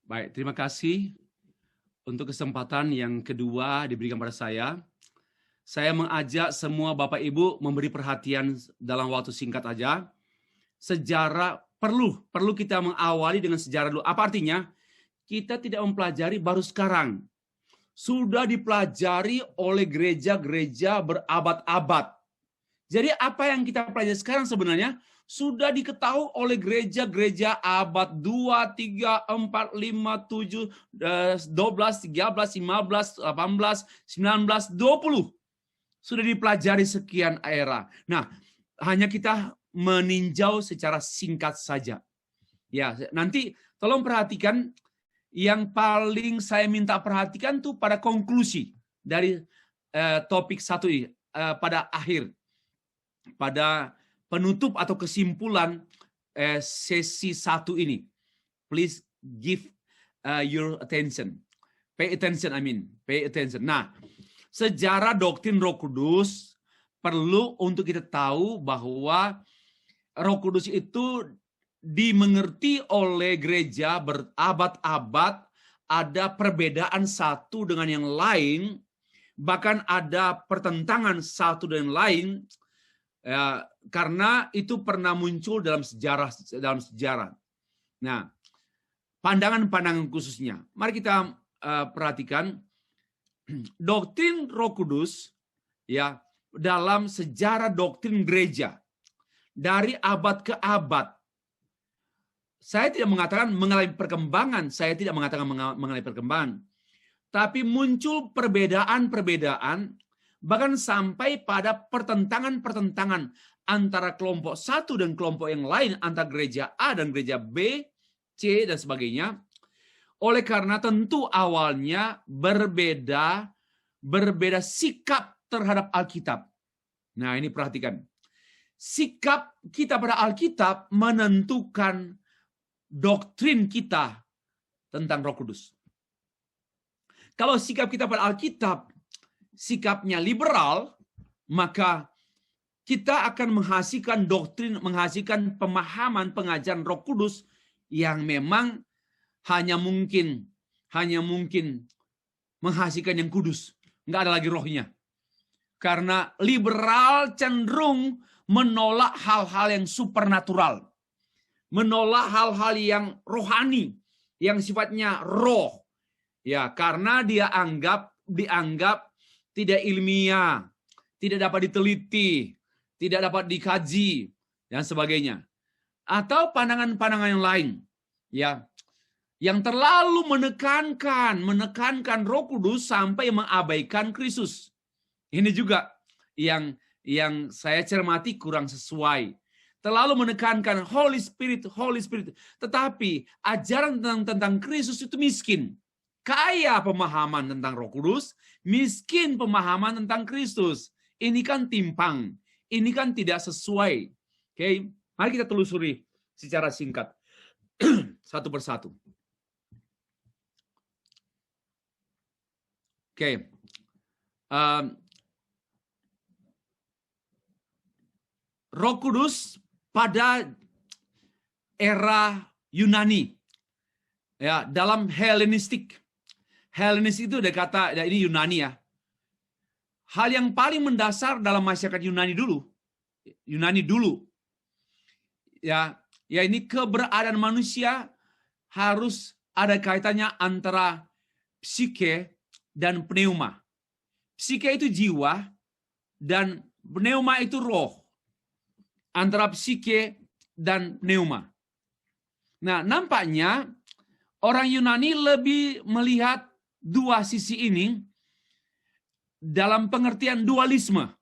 Baik, terima kasih untuk kesempatan yang kedua diberikan pada saya. Saya mengajak semua Bapak Ibu memberi perhatian dalam waktu singkat aja. Sejarah perlu kita mengawali dengan sejarah dulu. Apa artinya? Kita tidak mempelajari baru sekarang. Sudah dipelajari oleh gereja-gereja berabad-abad. Jadi apa yang kita pelajari sekarang sebenarnya sudah diketahui oleh gereja-gereja abad 2, 3, 4, 5, 7, 12, 13, 15, 18, 19, 20. Sudah dipelajari sekian era. Nah, hanya kita meninjau secara singkat saja. Ya, nanti tolong perhatikan yang paling saya minta perhatikan tuh pada konklusi dari topik satu ini, pada akhir, pada penutup atau kesimpulan sesi satu ini. Please give your attention. Pay attention, pay attention. Nah, sejarah doktrin Roh Kudus perlu untuk kita tahu bahwa Roh Kudus itu dimengerti oleh gereja berabad-abad, ada perbedaan satu dengan yang lain, bahkan ada pertentangan satu dengan lain, ya, karena itu pernah muncul dalam sejarah. Nah, pandangan-pandangan khususnya. Mari kita perhatikan doktrin Roh Kudus, ya, dalam sejarah doktrin gereja dari abad ke abad. Saya tidak mengatakan mengalami perkembangan, tapi muncul perbedaan-perbedaan, bahkan sampai pada pertentangan-pertentangan antara kelompok satu dan kelompok yang lain, antara gereja A dan gereja B, C, dan sebagainya. Oleh karena tentu awalnya berbeda sikap terhadap Alkitab. Nah, ini perhatikan. Sikap kita pada Alkitab menentukan doktrin kita tentang Roh Kudus. Kalau sikap kita pada Alkitab sikapnya liberal, maka kita akan menghasilkan doktrin, menghasilkan pemahaman pengajaran Roh Kudus yang memang hanya mungkin menghasilkan yang kudus, nggak ada lagi rohnya. Karena liberal cenderung menolak hal-hal yang supernatural, menolak hal-hal yang rohani, yang sifatnya roh, ya, karena dianggap tidak ilmiah, tidak dapat diteliti, tidak dapat dikaji, dan sebagainya. Atau pandangan-pandangan yang lain, ya, yang terlalu menekankan Roh Kudus sampai mengabaikan Kristus. Ini juga yang saya cermati kurang sesuai. Terlalu menekankan Holy Spirit. Tetapi ajaran tentang Kristus itu miskin. Kaya pemahaman tentang Roh Kudus, miskin pemahaman tentang Kristus. Ini kan timpang. Ini kan tidak sesuai. Oke, mari kita telusuri secara singkat. Satu persatu. Oke. Roh Kudus pada era Yunani, ya, dalam Helenistik. Helenistik itu ada kata, ya, ini Yunani, ya. Hal yang paling mendasar dalam masyarakat Yunani dulu, ya ini keberadaan manusia harus ada kaitannya antara psike dan pneuma. Psike itu jiwa dan pneuma itu roh. Antara psike dan pneuma. Nah, nampaknya orang Yunani lebih melihat dua sisi ini dalam pengertian dualisme,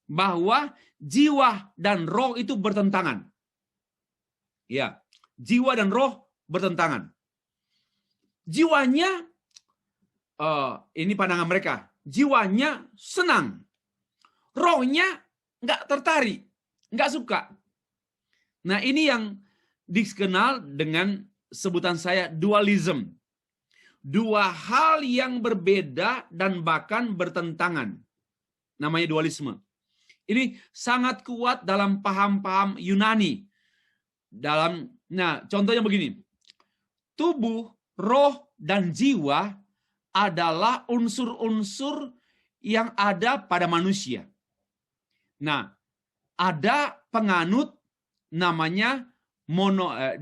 bahwa jiwa dan roh itu bertentangan. Ya, jiwa dan roh bertentangan. Jiwanya, ini pandangan mereka, jiwanya senang, rohnya nggak tertarik, nggak suka. Nah, ini yang dikenal dengan sebutan saya dualism. Dua hal yang berbeda dan bahkan bertentangan. Namanya dualisme. Ini sangat kuat dalam paham-paham Yunani. Nah, contohnya begini. Tubuh roh, dan jiwa adalah unsur-unsur yang ada pada manusia. Nah, ada penganut namanya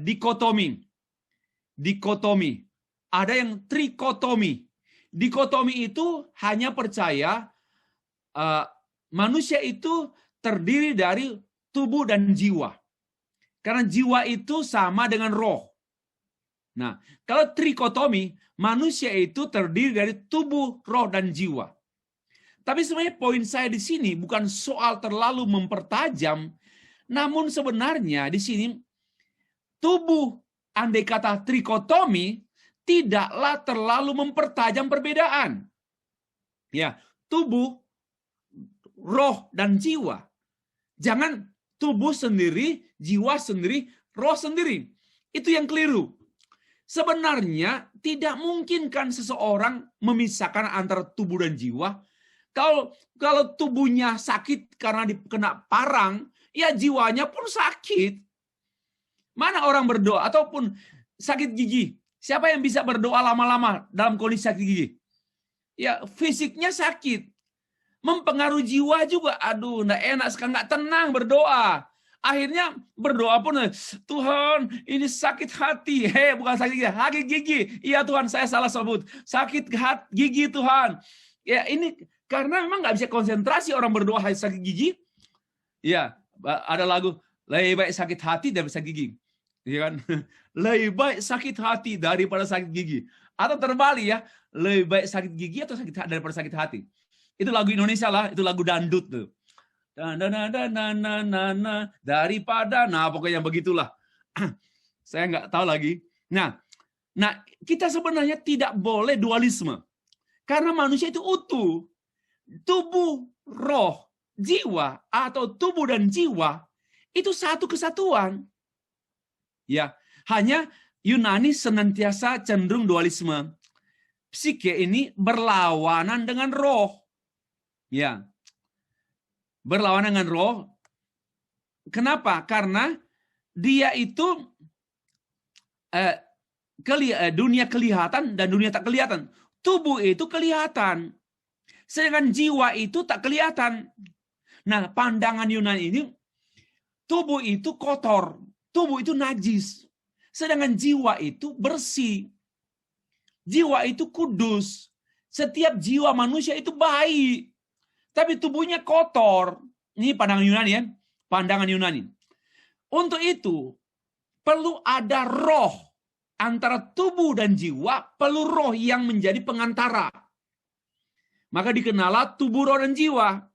dikotomi. Dikotomi. Ada yang trikotomi. Dikotomi itu hanya percaya manusia itu terdiri dari tubuh dan jiwa. Karena jiwa itu sama dengan roh. Nah, kalau trikotomi, manusia itu terdiri dari tubuh, roh, dan jiwa. Tapi sebenarnya poin saya di sini bukan soal terlalu mempertajam, namun sebenarnya di sini tubuh, andai kata trikotomi, tidaklah terlalu mempertajam perbedaan. Ya, tubuh, roh, dan jiwa. Jangan tubuh sendiri, jiwa sendiri, roh sendiri. Itu yang keliru. Sebenarnya tidak mungkin kan seseorang memisahkan antara tubuh dan jiwa. Kalau tubuhnya sakit karena kena parang, ya jiwanya pun sakit. Mana orang berdoa ataupun sakit gigi? Siapa yang bisa berdoa lama-lama dalam kondisi sakit gigi? Ya fisiknya sakit. Mempengaruhi jiwa juga. Aduh, enggak enak sekarang, enggak tenang berdoa. Akhirnya berdoa pun, Tuhan ini sakit hati. Bukan sakit gigi. Iya Tuhan, saya salah sebut. Sakit gigi Tuhan. Ya ini karena memang nggak bisa konsentrasi orang berdoa sakit gigi. Ya, ada lagu, lebih baik sakit hati daripada sakit gigi. Ya kan? Lebih baik sakit hati daripada sakit gigi. Atau terbalik ya, lebih baik sakit gigi atau sakit hati daripada sakit hati. Itu lagu Indonesia lah, itu lagu dangdut tuh. Daripada, nah pokoknya begitulah. Saya nggak tahu lagi. Nah, kita sebenarnya tidak boleh dualisme. Karena manusia itu utuh. Tubuh, roh, jiwa, atau tubuh dan jiwa, itu satu kesatuan. Ya, hanya Yunani senantiasa cenderung dualisme. Psike ini berlawanan dengan roh. Ya, berlawanan dengan roh. Kenapa? Karena dia itu dunia kelihatan dan dunia tak kelihatan. Tubuh itu kelihatan, sedangkan jiwa itu tak kelihatan. Nah, pandangan Yunani ini, tubuh itu kotor, tubuh itu najis, sedangkan jiwa itu bersih. Jiwa itu kudus. Setiap jiwa manusia itu baik. Tapi tubuhnya kotor. Ini pandangan Yunani ya. Pandangan Yunani. Untuk itu, perlu ada roh. Antara tubuh dan jiwa, perlu roh yang menjadi pengantara. Maka dikenalah tubuh, roh, dan jiwa.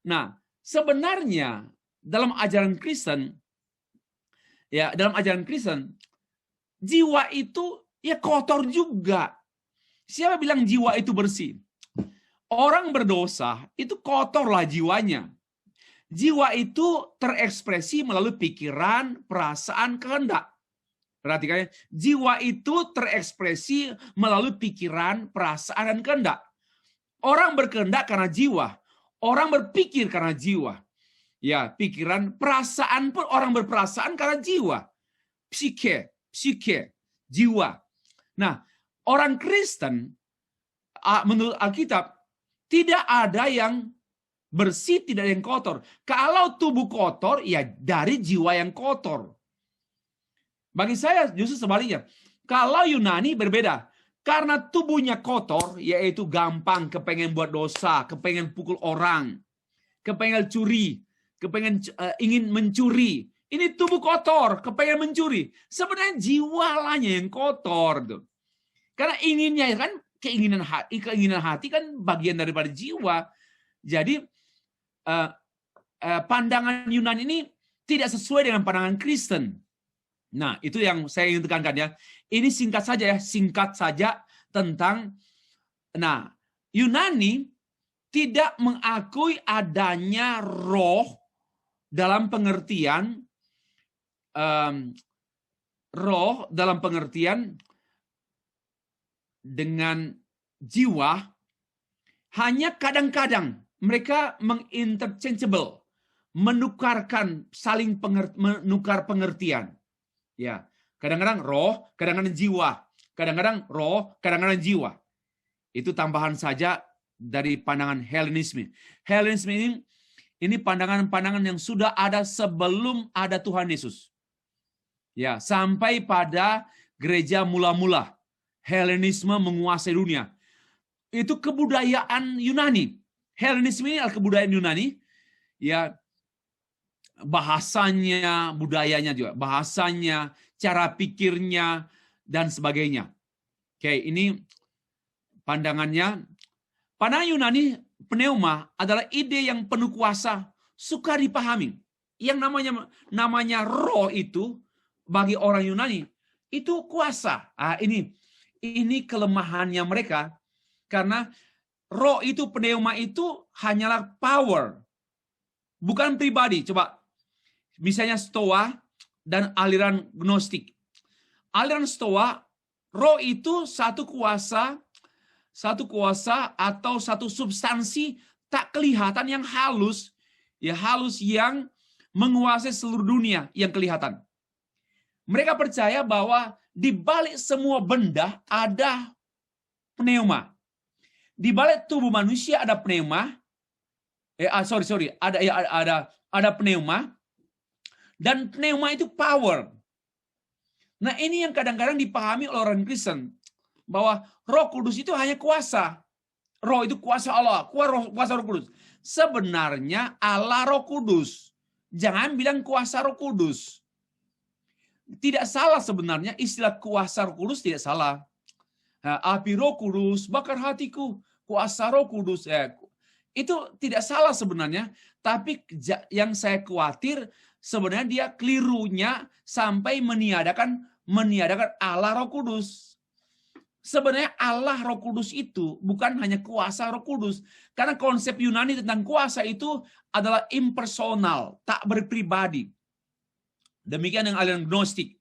Nah, sebenarnya dalam ajaran Kristen, ya dalam ajaran Kristen, jiwa itu ya kotor juga. Siapa bilang jiwa itu bersih? Orang berdosa itu kotorlah jiwanya. Jiwa itu terekspresi melalui pikiran, perasaan, kehendak. Perhatikan ya, jiwa itu terekspresi melalui pikiran, perasaan, dan kehendak. Orang berkehendak karena jiwa. Orang berpikir karena jiwa. Ya, pikiran, perasaan pun orang berperasaan karena jiwa. Psike, jiwa. Nah, orang Kristen menurut Alkitab tidak ada yang bersih, tidak ada yang kotor. Kalau tubuh kotor, ya dari jiwa yang kotor. Bagi saya justru sebaliknya. Kalau Yunani berbeda. Karena tubuhnya kotor, yaitu gampang kepengen buat dosa, kepengen pukul orang, kepengen curi, kepengen ingin mencuri. Ini tubuh kotor, kepengen mencuri. Sebenarnya jiwalanya yang kotor. Tuh. Karena inginnya kan, keinginan hati kan bagian daripada jiwa. Jadi pandangan Yunani ini tidak sesuai dengan pandangan Kristen. Nah, itu yang saya ingin tekankan ya. Ini singkat saja tentang, nah, Yunani tidak mengakui adanya roh dalam pengertian dengan jiwa. Hanya kadang-kadang mereka menginterchangeable, menukar pengertian. Ya, kadang-kadang roh, kadang-kadang jiwa. Kadang-kadang roh, kadang-kadang jiwa. Itu tambahan saja dari pandangan Helenisme. Helenisme ini pandangan-pandangan yang sudah ada sebelum ada Tuhan Yesus. Ya, sampai pada gereja mula-mula Helenisme menguasai dunia. Itu kebudayaan Yunani. Helenisme ini adalah kebudayaan Yunani. Ya, bahasanya, budayanya juga, bahasanya, cara pikirnya, dan sebagainya. Oke, ini pandangannya. Pandangan Yunani, pneuma adalah ide yang penuh kuasa, suka dipahami. Yang namanya roh itu bagi orang Yunani itu kuasa. Ini kelemahannya mereka, karena roh itu, pneuma itu hanyalah power, bukan pribadi. Coba misalnya Stoa dan aliran Gnostik. Aliran Stoa, roh itu satu kuasa atau satu substansi tak kelihatan yang halus, yang menguasai seluruh dunia yang kelihatan. Mereka percaya bahwa di balik semua benda ada pneuma. Di balik tubuh manusia ada pneuma. Ada pneuma, dan pneuma itu power. Nah, ini yang kadang-kadang dipahami oleh orang Kristen, bahwa Roh Kudus itu hanya kuasa. Roh itu kuasa Allah, kuasa Roh Kudus. Sebenarnya Allah Roh Kudus. Jangan bilang kuasa Roh Kudus. Tidak salah sebenarnya istilah kuasa Roh Kudus, tidak salah. Api Roh Kudus bakar hatiku, kuasa Roh Kudus. Itu tidak salah sebenarnya, tapi yang saya khawatir sebenarnya dia kelirunya sampai meniadakan Allah Roh Kudus. Sebenarnya Allah Roh Kudus itu bukan hanya kuasa Roh Kudus. Karena konsep Yunani tentang kuasa itu adalah impersonal, tak berpribadi. Demikian yang aliran Gnostik.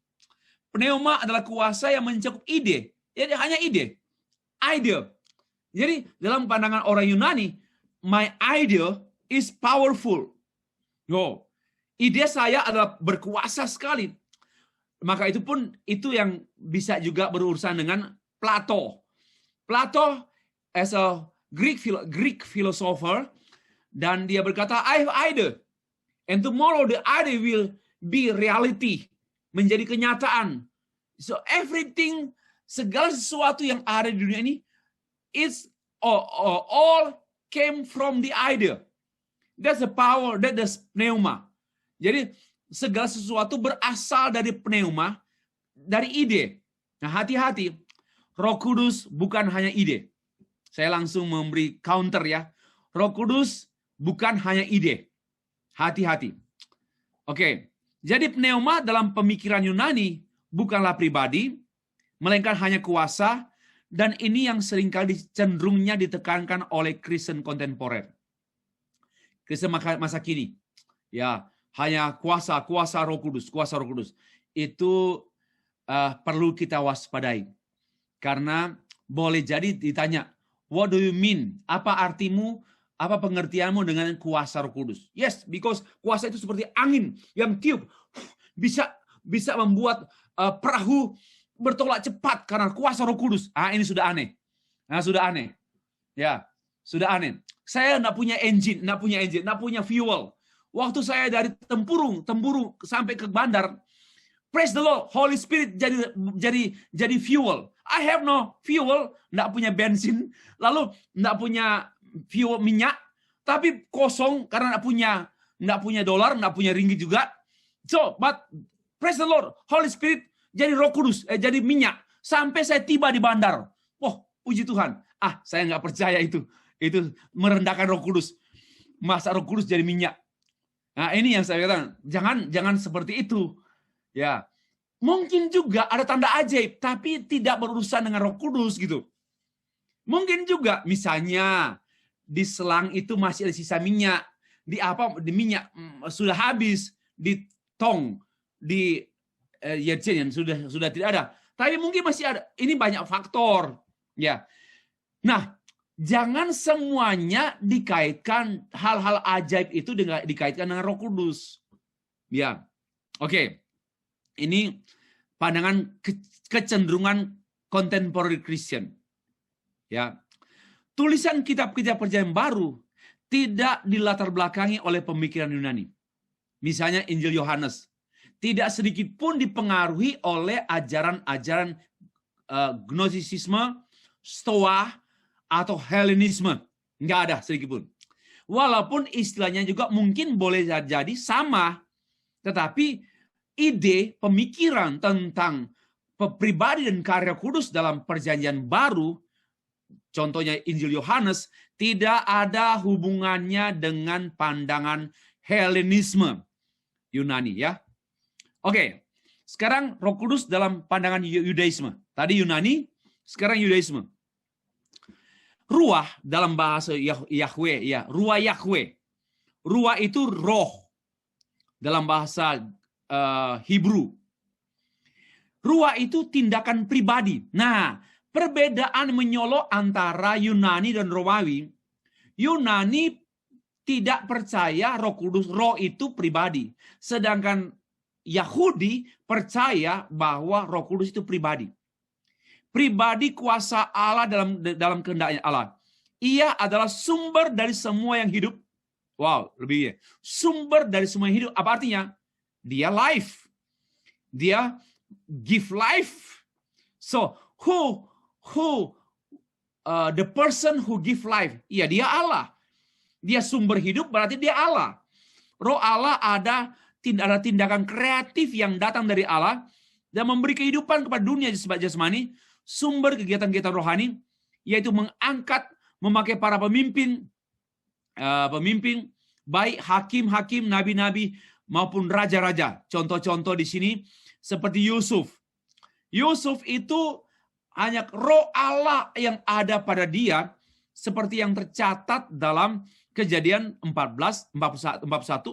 Pneuma adalah kuasa yang mencakup ide. Jadi hanya ide. Idea. Jadi dalam pandangan orang Yunani, my idea is powerful. Ide saya adalah berkuasa sekali. Maka itu yang bisa juga berurusan dengan Plato. Plato as a Greek philosopher, dan dia berkata, I have idea, and tomorrow the idea will be reality, menjadi kenyataan. So everything, segala sesuatu yang ada di dunia ini, it's all came from the idea. That's the power, that's pneuma. Jadi segala sesuatu berasal dari pneuma, dari ide. Nah, hati-hati. Roh Kudus bukan hanya ide. Saya langsung memberi counter ya. Roh Kudus bukan hanya ide. Hati-hati. Oke. Jadi pneuma dalam pemikiran Yunani bukanlah pribadi, melainkan hanya kuasa, dan ini yang seringkali cenderungnya ditekankan oleh Kristen kontemporer. Kristen masa kini. Ya, hanya kuasa Roh Kudus, kuasa Roh Kudus. Itu perlu kita waspadai. Karena boleh jadi ditanya, what do you mean? Apa artimu, apa pengertianmu dengan kuasa Roh Kudus? Yes, because kuasa itu seperti angin yang tiup, bisa membuat perahu bertolak cepat karena kuasa Roh Kudus. Ini sudah aneh. Ya, sudah aneh. Saya enggak punya engine, enggak punya fuel. Waktu saya dari tempurung sampai ke bandar, praise the Lord, Holy Spirit jadi fuel. I have no fuel, enggak punya bensin, lalu enggak punya fuel minyak, tapi kosong karena enggak punya dolar, enggak punya ringgit juga. So, but praise the Lord, Holy Spirit jadi Roh Kudus, jadi minyak sampai saya tiba di bandar. Puji Tuhan. Saya enggak percaya itu. Itu merendahkan Roh Kudus. Masa Roh Kudus jadi minyak? Nah, ini yang saya katakan, jangan seperti itu. Ya. Mungkin juga ada tanda ajaib, tapi tidak berurusan dengan Roh Kudus gitu. Mungkin juga misalnya di selang itu masih ada sisa minyak, di minyak sudah habis, di tong, di yerjen sudah tidak ada. Tapi mungkin masih ada. Ini banyak faktor, ya. Nah, jangan semuanya dikaitkan hal-hal ajaib itu dikaitkan dengan Roh Kudus. Ya. Oke. Ini pandangan kecenderungan contemporary Christian. Ya. Tulisan kitab-kitab Perjanjian Baru tidak dilatar belakangi oleh pemikiran Yunani. Misalnya Injil Yohanes tidak sedikit pun dipengaruhi oleh ajaran-ajaran Gnostisisme, Stoa, atau Helenisme. Nggak ada sedikit pun. Walaupun istilahnya juga mungkin boleh jadi sama, tetapi ide, pemikiran tentang pribadi dan karya kudus dalam Perjanjian Baru, contohnya Injil Yohanes, tidak ada hubungannya dengan pandangan Helenisme Yunani, ya. Oke, sekarang Roh Kudus dalam pandangan Yudaisme. Tadi Yunani, sekarang Yudaisme. Ruah dalam bahasa Yahweh, ya, ruah Yahweh. Ruah itu roh dalam bahasa Hebrew. Ruah itu tindakan pribadi. Nah, perbedaan menyolok antara Yunani dan Romawi. Yunani tidak percaya Roh Kudus, roh itu pribadi. Sedangkan Yahudi percaya bahwa Roh Kudus itu pribadi. Pribadi kuasa Allah dalam kehendaknya Allah. Ia adalah sumber dari semua yang hidup. Wow, lebih ya. Sumber dari semua yang hidup. Apa artinya? Dia life. Dia give life. So, the person who give life? Iya, dia Allah. Dia sumber hidup, berarti dia Allah. Roh Allah ada tindakan kreatif yang datang dari Allah dan memberi kehidupan kepada dunia jasmani, sumber kegiatan-kegiatan rohani, yaitu mengangkat, memakai para pemimpin, baik hakim-hakim, nabi-nabi, maupun raja-raja. Contoh-contoh di sini seperti Yusuf. Yusuf itu hanya roh Allah yang ada pada dia, seperti yang tercatat dalam Kejadian 41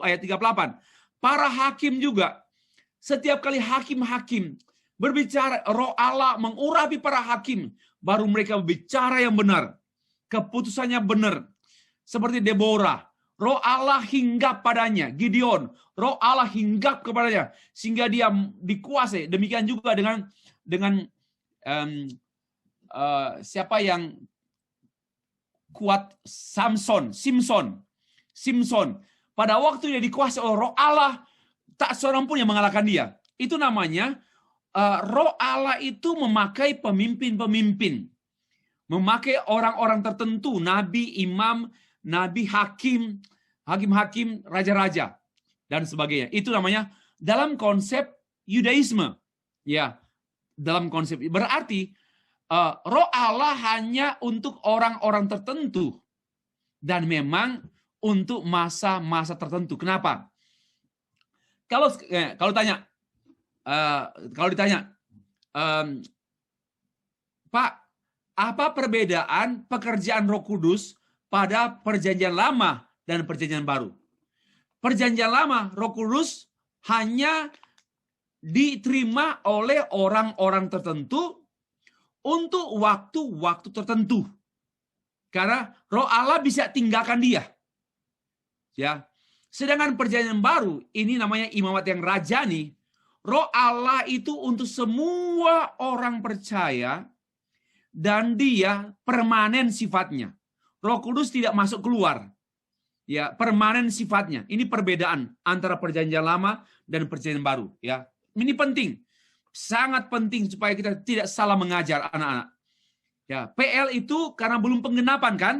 ayat 38. Para hakim juga, setiap kali hakim-hakim berbicara, roh Allah mengurapi para hakim, baru mereka berbicara yang benar, keputusannya benar. Seperti Deborah, roh Allah hinggap padanya. Gideon, roh Allah hinggap kepadanya, sehingga dia dikuasai. Demikian juga dengan siapa yang kuat, Simpson. Pada waktu dia dikuasai oleh roh Allah, tak seorang pun yang mengalahkan dia. Itu namanya roh Allah itu memakai pemimpin-pemimpin, memakai orang-orang tertentu, nabi, imam, nabi, hakim, raja-raja, dan sebagainya. Itu namanya dalam konsep Yudaisme. Ya, dalam konsep berarti roh Allah hanya untuk orang-orang tertentu dan memang untuk masa-masa tertentu. Kenapa? Kalau ditanya, Pak, apa perbedaan pekerjaan Roh Kudus pada Perjanjian Lama dan Perjanjian Baru? Perjanjian Lama, Roh Kudus hanya diterima oleh orang-orang tertentu untuk waktu-waktu tertentu. Karena roh Allah bisa tinggalkan dia. Ya. Sedangkan Perjanjian Baru, ini namanya imamat yang rajani. Roh Allah itu untuk semua orang percaya dan dia permanen sifatnya. Roh Kudus tidak masuk keluar. Ya, permanen sifatnya. Ini perbedaan antara Perjanjian Lama dan Perjanjian Baru, ya. Ini penting. Sangat penting supaya kita tidak salah mengajar anak-anak. Ya, PL itu karena belum penggenapan kan?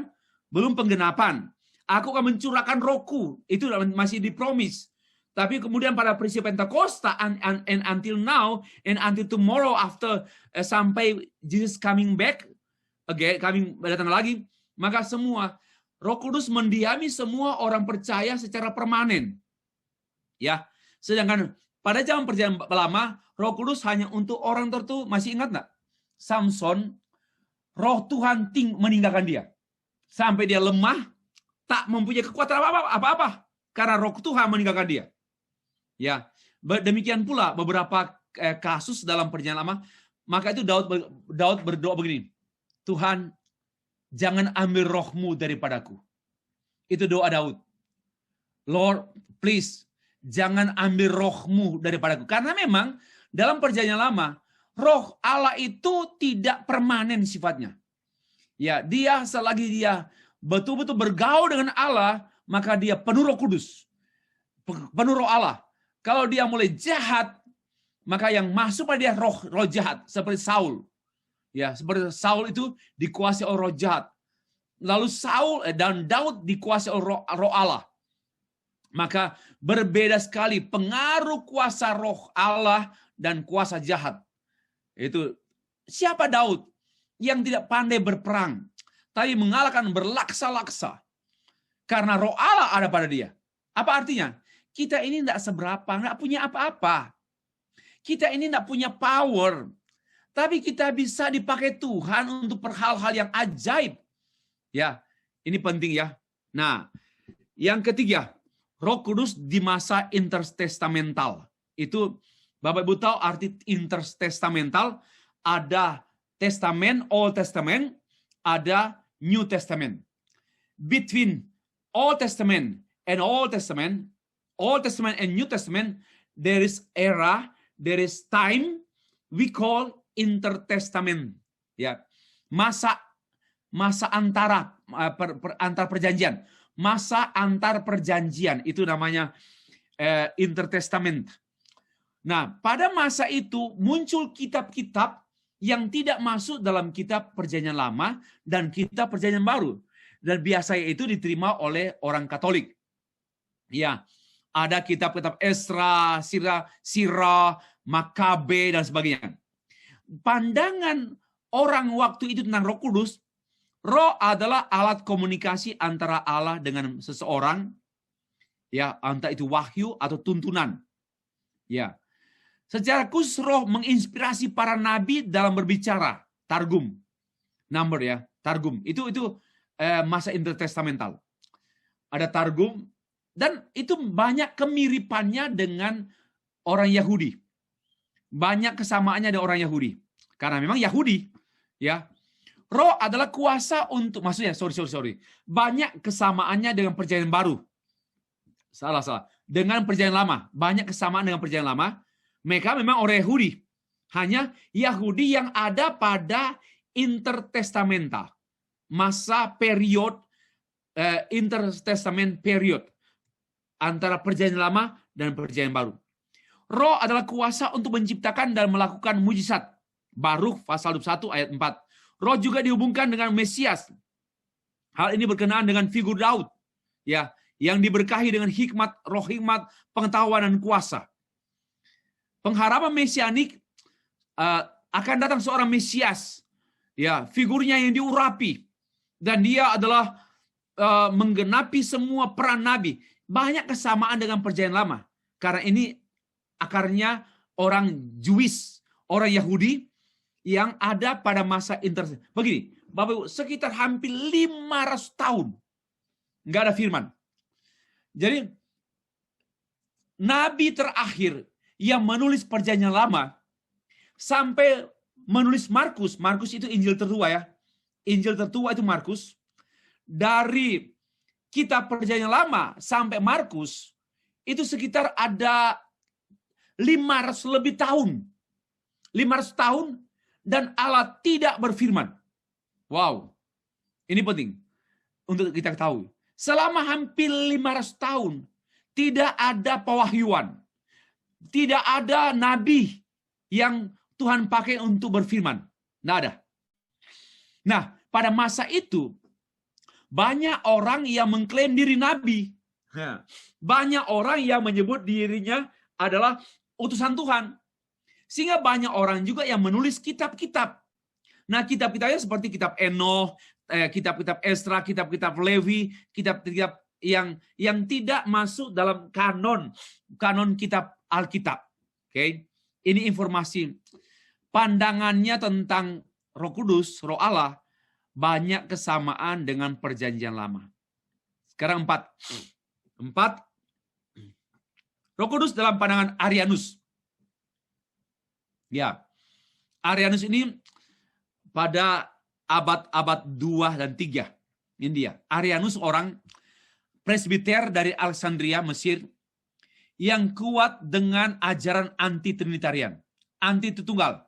Belum penggenapan. Aku akan mencurahkan rohku. Itu masih dipromis. Tapi kemudian pada peristiwa Pentakosta and until now and until tomorrow after sampai Jesus coming back again, datang lagi, maka semua Roh Kudus mendiami semua orang percaya secara permanen. Ya. Sedangkan pada zaman Perjanjian Lama, Roh Kudus hanya untuk orang tertentu. Masih ingat nggak? Samson, roh Tuhan meninggalkan dia. Sampai dia lemah, tak mempunyai kekuatan apa-apa. Karena roh Tuhan meninggalkan dia. Ya, demikian pula beberapa kasus dalam Perjanjian Lama. Maka itu Daud berdoa begini. Tuhan, jangan ambil rohmu daripadaku. Itu doa Daud. Lord, please, jangan ambil rohmu daripadaku. Karena memang dalam Perjanjian Lama, Roh Allah itu tidak permanen sifatnya. Ya, dia selagi dia betul-betul bergaul dengan Allah, maka dia penuh Roh Kudus. Penuh Roh Allah. Kalau dia mulai jahat, maka yang masuk pada dia roh jahat seperti Saul. Ya, seperti Saul itu dikuasai oleh roh jahat. Lalu Saul dan Daud dikuasai oleh roh Allah. Maka berbeda sekali pengaruh kuasa roh Allah dan kuasa jahat. Itu siapa Daud yang tidak pandai berperang, tapi mengalahkan berlaksa-laksa karena roh Allah ada pada dia. Apa artinya? Kita ini tidak seberapa, nggak punya apa-apa. Kita ini tidak punya power, tapi kita bisa dipakai Tuhan untuk hal-hal yang ajaib. Ya, ini penting ya. Nah, yang ketiga, Roh Kudus di masa intertestamental. Itu Bapak Ibu tahu arti intertestamental? Ada Testament, Old Testament, ada New Testament. Between Old Testament and Old Testament and New Testament, there is era, there is time we call intertestament. Ya, masa antara antar perjanjian. Masa antar perjanjian itu namanya intertestament. Nah, pada masa itu muncul kitab-kitab yang tidak masuk dalam kitab perjanjian lama dan kitab perjanjian baru. Dan biasanya itu diterima oleh orang Katolik. Ya, ada kitab-kitab Esra, Sirah, Makabe dan sebagainya. Pandangan orang waktu itu tentang Roh Kudus, Roh adalah alat komunikasi antara Allah dengan seseorang, ya, entah itu wahyu atau tuntunan. Ya. Secara khusus Roh menginspirasi para nabi dalam berbicara, targum. Number ya, targum. Itu masa intertestamental. Ada targum dan itu banyak kemiripannya dengan orang Yahudi. Banyak kesamaannya dengan orang Yahudi. Karena memang Yahudi, ya. Roh adalah kuasa untuk, maksudnya, sorry. Banyak kesamaannya dengan perjanjian baru. Salah. Dengan perjanjian lama. Banyak kesamaan dengan perjanjian lama. Mereka memang orang Yahudi. Hanya Yahudi yang ada pada intertestamental. Masa period, intertestament period. Antara perjanjian lama dan perjanjian baru. Roh adalah kuasa untuk menciptakan dan melakukan mujizat. Baruk pasal 21 ayat 4. Roh juga dihubungkan dengan Mesias. Hal ini berkenaan dengan figur Daud, ya, yang diberkahi dengan hikmat, roh hikmat, pengetahuan dan kuasa. Pengharapan mesianik akan datang seorang Mesias, ya, figurnya yang diurapi dan dia adalah menggenapi semua peran nabi. Banyak kesamaan dengan perjanjian lama. Karena ini akarnya orang Jewish, orang Yahudi yang ada pada masa intertestamental. Begini, Bapak Ibu, sekitar hampir 500 tahun nggak ada firman. Jadi nabi terakhir yang menulis perjanjian lama sampai menulis Markus itu Injil tertua ya. Injil tertua itu Markus. Dari kitab perjanjian lama sampai Markus itu sekitar ada 500 lebih tahun. 500 tahun dan Allah tidak berfirman. Wow. Ini penting untuk kita ketahui. Selama hampir 500 tahun tidak ada pewahyuan. Tidak ada nabi yang Tuhan pakai untuk berfirman. Tidak ada. Nah, pada masa itu banyak orang yang mengklaim diri nabi. Banyak orang yang menyebut dirinya adalah utusan Tuhan. Sehingga banyak orang juga yang menulis kitab-kitab. Nah, kitab-kitabnya seperti kitab Enoch, kitab-kitab Esra, kitab-kitab Lewi, kitab-kitab yang tidak masuk dalam kanon kitab Alkitab. Oke. Ini informasi pandangannya tentang Roh Kudus, Roh Allah, banyak kesamaan dengan perjanjian lama. Sekarang 4. Roh Kudus dalam pandangan Arianus. Ya, Arianus ini pada abad 2 dan 3. Ini dia. Arianus orang presbiter dari Alexandria, Mesir, yang kuat dengan ajaran anti-trinitarian, anti-tritunggal.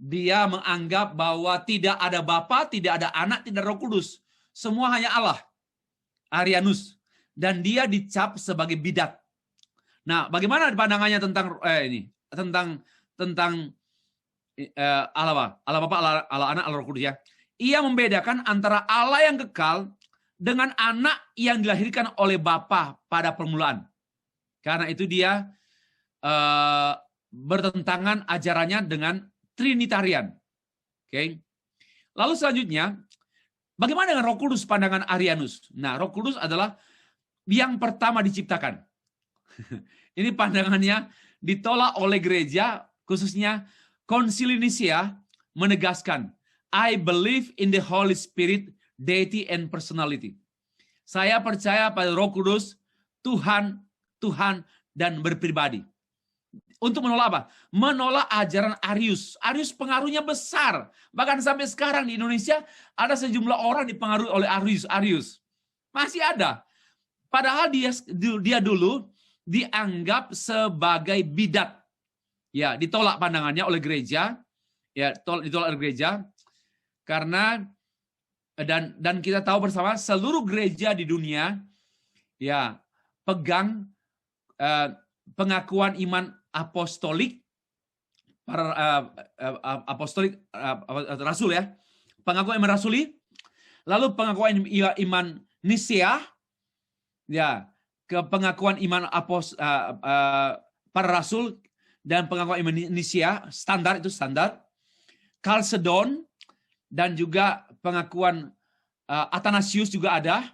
Dia menganggap bahwa tidak ada Bapa, tidak ada Anak, tidak Roh Kudus. Semua hanya Allah. Arianus. Dan dia dicap sebagai bidat. Nah, bagaimana pandangannya tentang tentang Allah apa? Allah Bapa, Allah Anak, Allah Roh Kudus ya. Ia membedakan antara Allah yang kekal dengan anak yang dilahirkan oleh Bapa pada permulaan. Karena itu dia bertentangan ajarannya dengan Trinitarian. Oke. Lalu selanjutnya, bagaimana dengan Roh Kudus pandangan Arianus? Nah, Roh Kudus adalah yang pertama diciptakan. Ini pandangannya ditolak oleh gereja, khususnya Konsili Nicea menegaskan, I believe in the Holy Spirit, deity and personality. Saya percaya pada Roh Kudus, Tuhan, dan berpribadi. Untuk menolak apa? Menolak ajaran Arius. Arius pengaruhnya besar. Bahkan sampai sekarang di Indonesia ada sejumlah orang dipengaruhi oleh Arius. Masih ada. Padahal dia dulu dianggap sebagai bidat. Ya, ditolak pandangannya oleh gereja. Ya, ditolak oleh gereja karena dan kita tahu bersama seluruh gereja di dunia ya pegang pengakuan iman apostolik para apostolik rasul ya. Pengakuan iman rasuli, lalu pengakuan iman Nicea ya, ke pengakuan iman para rasul dan pengakuan iman Nicea standar, itu standar. Chalcedon dan juga pengakuan Athanasius juga ada.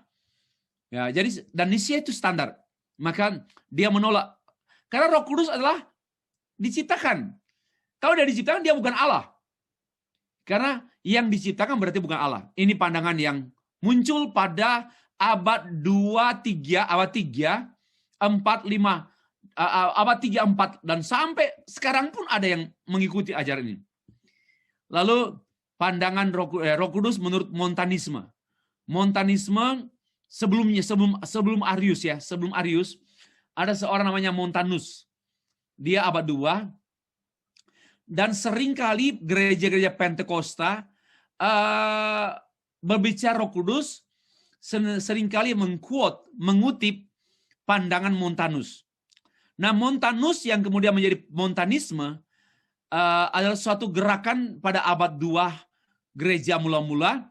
Ya, jadi dan Nicea itu standar. Maka dia menolak karena Roh Kudus adalah diciptakan. Kalau dia diciptakan dia bukan Allah. Karena yang diciptakan berarti bukan Allah. Ini pandangan yang muncul pada abad 2, 3, abad 3, 4, 5, abad 3, 4 dan sampai sekarang pun ada yang mengikuti ajaran ini. Lalu pandangan Roh Kudus menurut Montanisme. Montanisme sebelum Arius ya, sebelum Arius ada seorang namanya Montanus. Dia abad 2 dan seringkali gereja-gereja Pentakosta berbicara Roh Kudus seringkali mengutip pandangan Montanus. Nah, Montanus yang kemudian menjadi Montanisme adalah suatu gerakan pada abad 2 gereja mula-mula,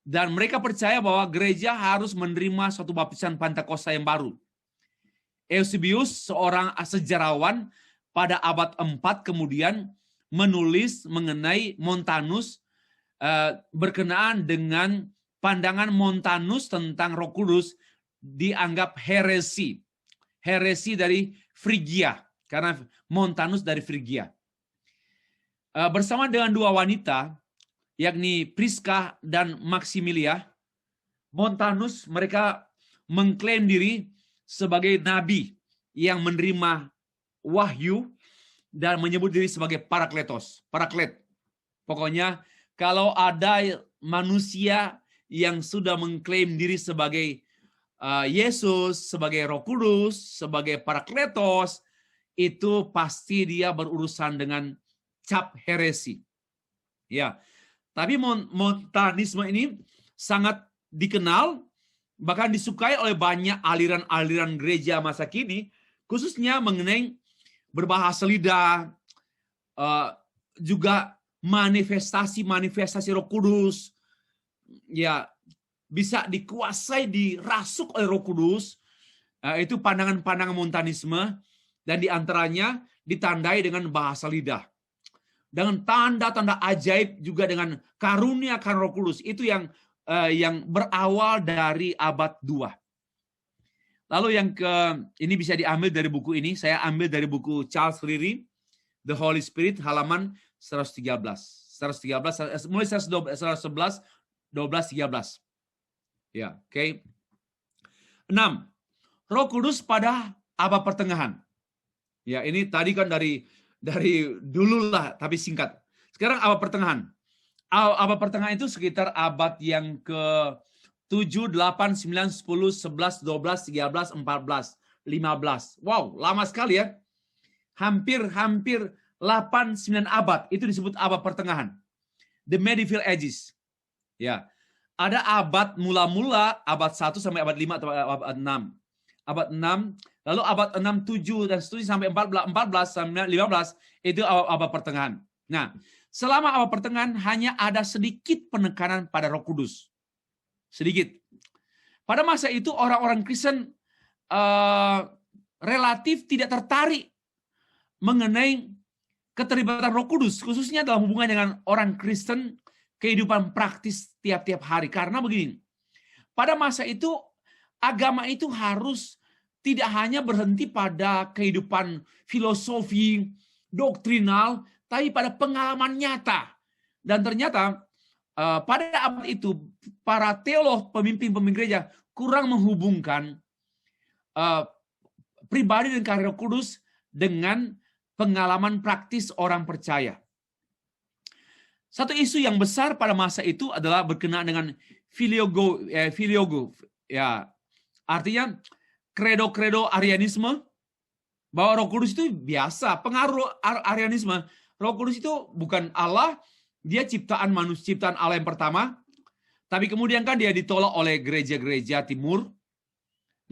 dan mereka percaya bahwa gereja harus menerima suatu baptisan Pentakosta yang baru. Eusebius, seorang sejarawan pada abad 4 kemudian menulis mengenai Montanus berkenaan dengan pandangan Montanus tentang Roh Kudus dianggap heresi. Heresi dari Frigia, karena Montanus dari Frigia. Bersama dengan dua wanita, yakni Priska dan Maximilia, Montanus mereka mengklaim diri sebagai nabi yang menerima wahyu dan menyebut diri sebagai paraklet. Pokoknya kalau ada manusia yang sudah mengklaim diri sebagai Yesus, sebagai Roh Kudus, sebagai parakletos, itu pasti dia berurusan dengan cap heresi. Ya. Tapi Montanisme ini sangat dikenal, bahkan disukai oleh banyak aliran-aliran gereja masa kini, khususnya mengenai berbahasa lidah, juga manifestasi Roh Kudus, ya bisa dikuasai, dirasuk oleh Roh Kudus. Itu pandangan-pandangan Montanisme, dan diantaranya ditandai dengan bahasa lidah, dengan tanda-tanda ajaib, juga dengan karunia Roh Kudus. Itu yang berawal dari abad 2. Lalu ini bisa diambil dari buku ini. Saya ambil dari buku Charles Ryrie, The Holy Spirit, halaman 113. Mulai 111, 12, 13. Ya, oke. 6. Roh Kudus pada abad pertengahan. Ya, ini tadi kan dari dulu lah, tapi singkat. Sekarang abad pertengahan. Abad pertengahan itu sekitar abad yang ke-7, 8, 9, 10, 11, 12, 13, 14, 15. Wow, lama sekali ya. Hampir 800 8-9 abad, itu disebut abad pertengahan. The Medieval Ages. Ya. Ada abad mula-mula, abad 1 sampai abad 5 atau abad 6. Abad 6, lalu abad 6, 7, dan seterusnya sampai 14 sampai 15, itu abad pertengahan. Nah, selama abad pertengahan hanya ada sedikit penekanan pada Roh Kudus. Sedikit. Pada masa itu orang-orang Kristen relatif tidak tertarik mengenai keterlibatan Roh Kudus, khususnya dalam hubungan dengan orang Kristen, kehidupan praktis tiap-tiap hari. Karena begini, pada masa itu agama itu harus tidak hanya berhenti pada kehidupan filosofi, doktrinal, tapi pada pengalaman nyata. Dan ternyata pada abad itu para teolog, pemimpin-pemimpin gereja kurang menghubungkan pribadi dan karya Roh Kudus dengan pengalaman praktis orang percaya. Satu isu yang besar pada masa itu adalah berkenaan dengan filiogo, ya, artinya kredo Arianisme, bahwa Roh Kudus itu biasa, pengaruh Arianisme. Roh Kudus itu bukan Allah, dia ciptaan manusia, ciptaan Allah yang pertama, tapi kemudian kan dia ditolak oleh gereja-gereja timur.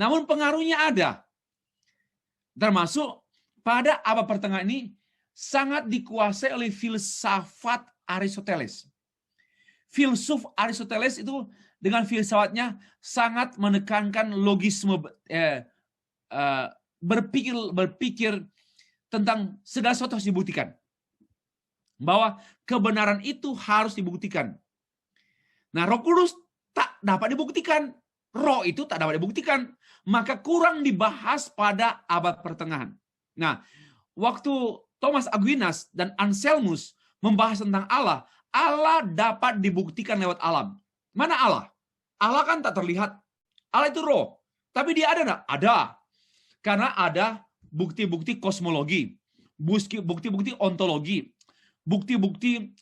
Namun pengaruhnya ada. Termasuk pada abad pertengahan ini sangat dikuasai oleh filsafat Aristoteles. Filsuf Aristoteles itu dengan filsafatnya sangat menekankan logisme, berpikir tentang segala sesuatu harus dibuktikan. Bahwa kebenaran itu harus dibuktikan. Nah, Roh Kudus tak dapat dibuktikan. Roh itu tak dapat dibuktikan. Maka kurang dibahas pada abad pertengahan. Nah, waktu Thomas Aquinas dan Anselmus membahas tentang Allah, Allah dapat dibuktikan lewat alam. Mana Allah? Allah kan tak terlihat. Allah itu roh. Tapi dia ada enggak? Ada. Karena ada bukti-bukti kosmologi, bukti-bukti ontologi, bukti-bukti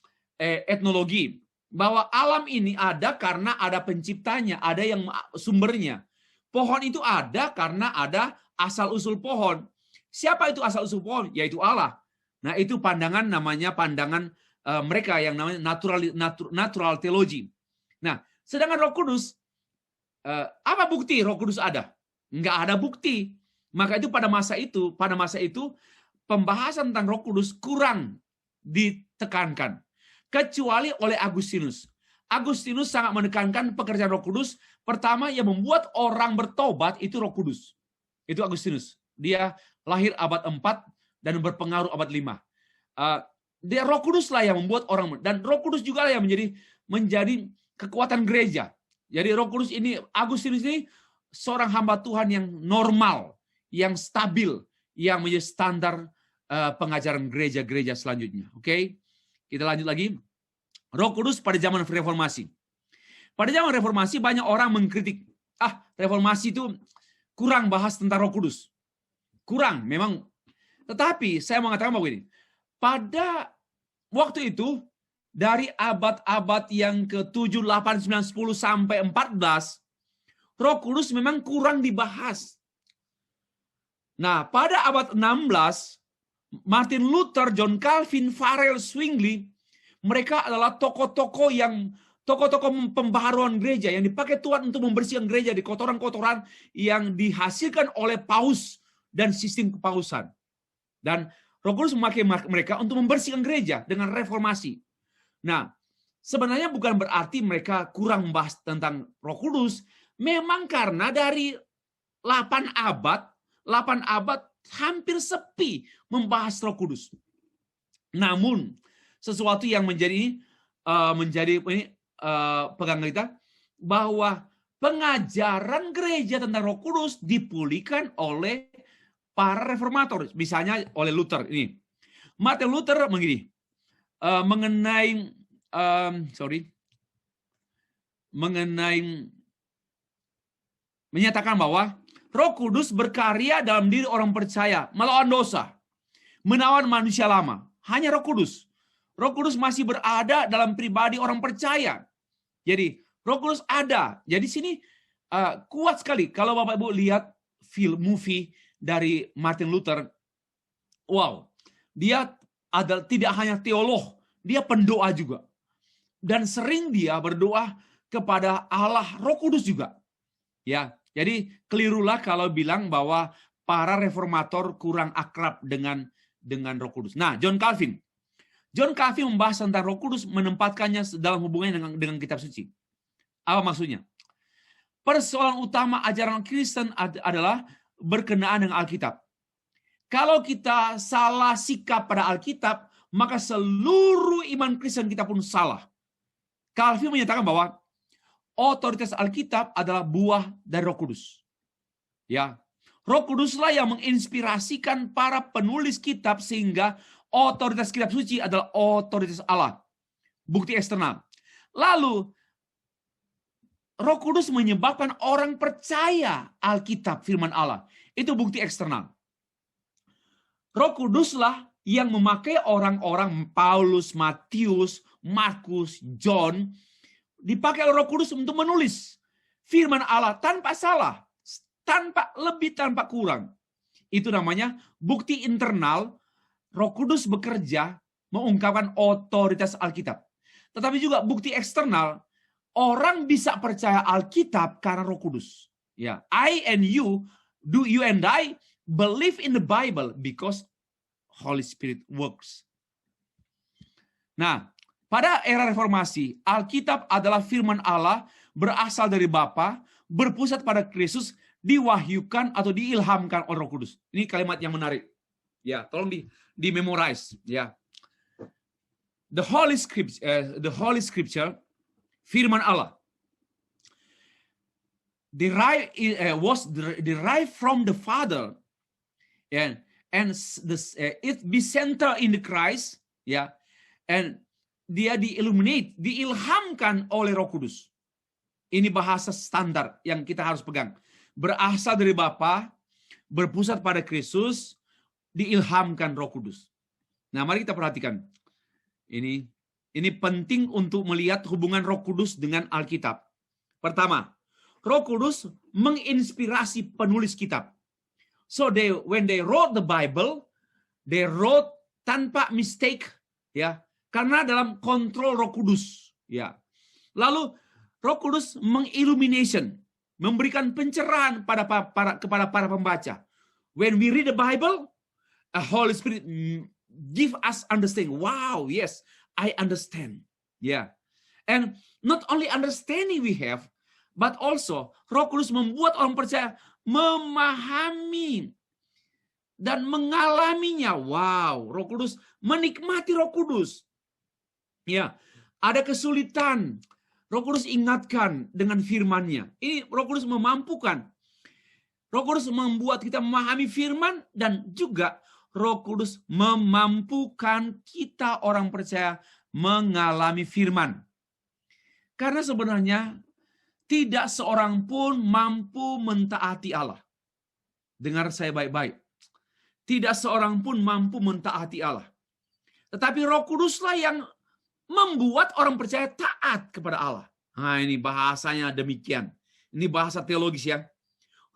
etnologi. Bahwa alam ini ada karena ada penciptanya, ada yang sumbernya. Pohon itu ada karena ada asal-usul pohon. Siapa itu asal-usul pohon? Yaitu Allah. Nah, itu pandangan, namanya pandangan mereka yang namanya natural theology. Nah, sedangkan Roh Kudus, apa bukti Roh Kudus ada? Enggak ada bukti. Maka itu pada masa itu pembahasan tentang Roh Kudus kurang ditekankan, kecuali oleh Agustinus. Agustinus sangat menekankan pekerjaan Roh Kudus. Pertama, yang membuat orang bertobat itu Roh Kudus. Itu Agustinus. Dia lahir abad 4 dan berpengaruh abad 5. Dia Roh Kudus lah yang membuat orang, dan Roh Kudus juga lah yang menjadi kekuatan gereja. Jadi Roh Kudus ini, Agustinus ini seorang hamba Tuhan yang normal, yang stabil, yang menjadi standar pengajaran gereja-gereja selanjutnya. Oke, kita lanjut lagi. Roh Kudus pada zaman Reformasi. Pada zaman Reformasi banyak orang mengkritik, Reformasi itu kurang bahas tentang Roh Kudus. Kurang, memang. Tetapi saya mengatakan bahwa ini, pada waktu itu, dari abad-abad yang ke-7, 8, 9, 10 sampai 14, Roh Kudus memang kurang dibahas. Nah, pada abad 16, Martin Luther, John Calvin, Farel, Zwingli, mereka adalah tokoh-tokoh pembaharuan gereja yang dipakai Tuhan untuk membersihkan gereja di kotoran-kotoran yang dihasilkan oleh paus dan sistem kepausan. Dan Roh Kudus memakai mereka untuk membersihkan gereja dengan reformasi. Nah, sebenarnya bukan berarti mereka kurang membahas tentang Roh Kudus. Memang karena dari 8 abad hampir sepi membahas Roh Kudus. Namun, sesuatu yang menjadi pegangan kita, bahwa pengajaran gereja tentang Roh Kudus dipulihkan oleh para reformator, misalnya oleh Luther ini. Martin Luther begini, menyatakan bahwa Roh Kudus berkarya dalam diri orang percaya melawan dosa, menawan manusia lama. Hanya Roh Kudus. Roh Kudus masih berada dalam pribadi orang percaya. Jadi Roh Kudus ada. Jadi sini kuat sekali. Kalau Bapak Ibu lihat movie dari Martin Luther, wow, dia adalah tidak hanya teolog, dia pendoa juga. Dan sering dia berdoa kepada Allah Roh Kudus juga. Ya, jadi kelirulah kalau bilang bahwa para reformator kurang akrab dengan Roh Kudus. Nah, John Calvin membahas tentang Roh Kudus, menempatkannya dalam hubungannya dengan kitab suci. Apa maksudnya? Persoalan utama ajaran Kristen adalah berkenaan dengan Alkitab. Kalau kita salah sikap pada Alkitab, maka seluruh iman Kristen kita pun salah. Calvin menyatakan bahwa otoritas Alkitab adalah buah dari Roh Kudus. Ya, Roh Kuduslah yang menginspirasikan para penulis kitab sehingga otoritas kitab suci adalah otoritas Allah. Bukti eksternal. Lalu Roh Kudus menyebabkan orang percaya Alkitab firman Allah. Itu bukti eksternal. Roh Kuduslah yang memakai orang-orang Paulus, Matius, Markus, John, dipakai oleh Roh Kudus untuk menulis firman Allah tanpa salah, tanpa lebih, tanpa kurang. Itu namanya bukti internal. Roh Kudus bekerja mengungkapkan otoritas Alkitab. Tetapi juga bukti eksternal, orang bisa percaya Alkitab karena Roh Kudus. Ya, I and you and I believe in the Bible because Holy Spirit works. Nah, pada era reformasi, Alkitab adalah firman Allah, berasal dari Bapa, berpusat pada Kristus, diwahyukan atau diilhamkan oleh Roh Kudus. Ini kalimat yang menarik. Ya, tolong di memorize. Ya, the Holy Scripture, firman Allah, was derived from the Father, and it be centered in the Christ, ya, and dia diilhamkan oleh Roh Kudus. Ini bahasa standar yang kita harus pegang. Berasal dari Bapa, berpusat pada Kristus, diilhamkan Roh Kudus. Nah, mari kita perhatikan. Ini penting untuk melihat hubungan Roh Kudus dengan Alkitab. Pertama, Roh Kudus menginspirasi penulis kitab. So when they wrote the Bible, they wrote tanpa mistake, ya, karena dalam kontrol Roh Kudus, ya. Lalu Roh Kudus mengillumination, memberikan pencerahan kepada para pembaca. When we read the Bible, a Holy Spirit give us understanding. Wow, yes, I understand. Yeah. And not only understanding we have, but also Roh Kudus membuat orang percaya memahami dan mengalaminya. Wow, Roh Kudus, menikmati Roh Kudus. Ya, ada kesulitan, Roh Kudus ingatkan dengan firman-Nya. Ini Roh Kudus memampukan. Roh Kudus membuat kita memahami firman, dan juga Roh Kudus memampukan kita orang percaya mengalami firman. Karena sebenarnya tidak seorang pun mampu mentaati Allah. Dengar saya baik-baik. Tidak seorang pun mampu mentaati Allah. Tetapi Roh Kuduslah yang membuat orang percaya taat kepada Allah. Nah, ini bahasanya demikian. Ini bahasa teologis ya.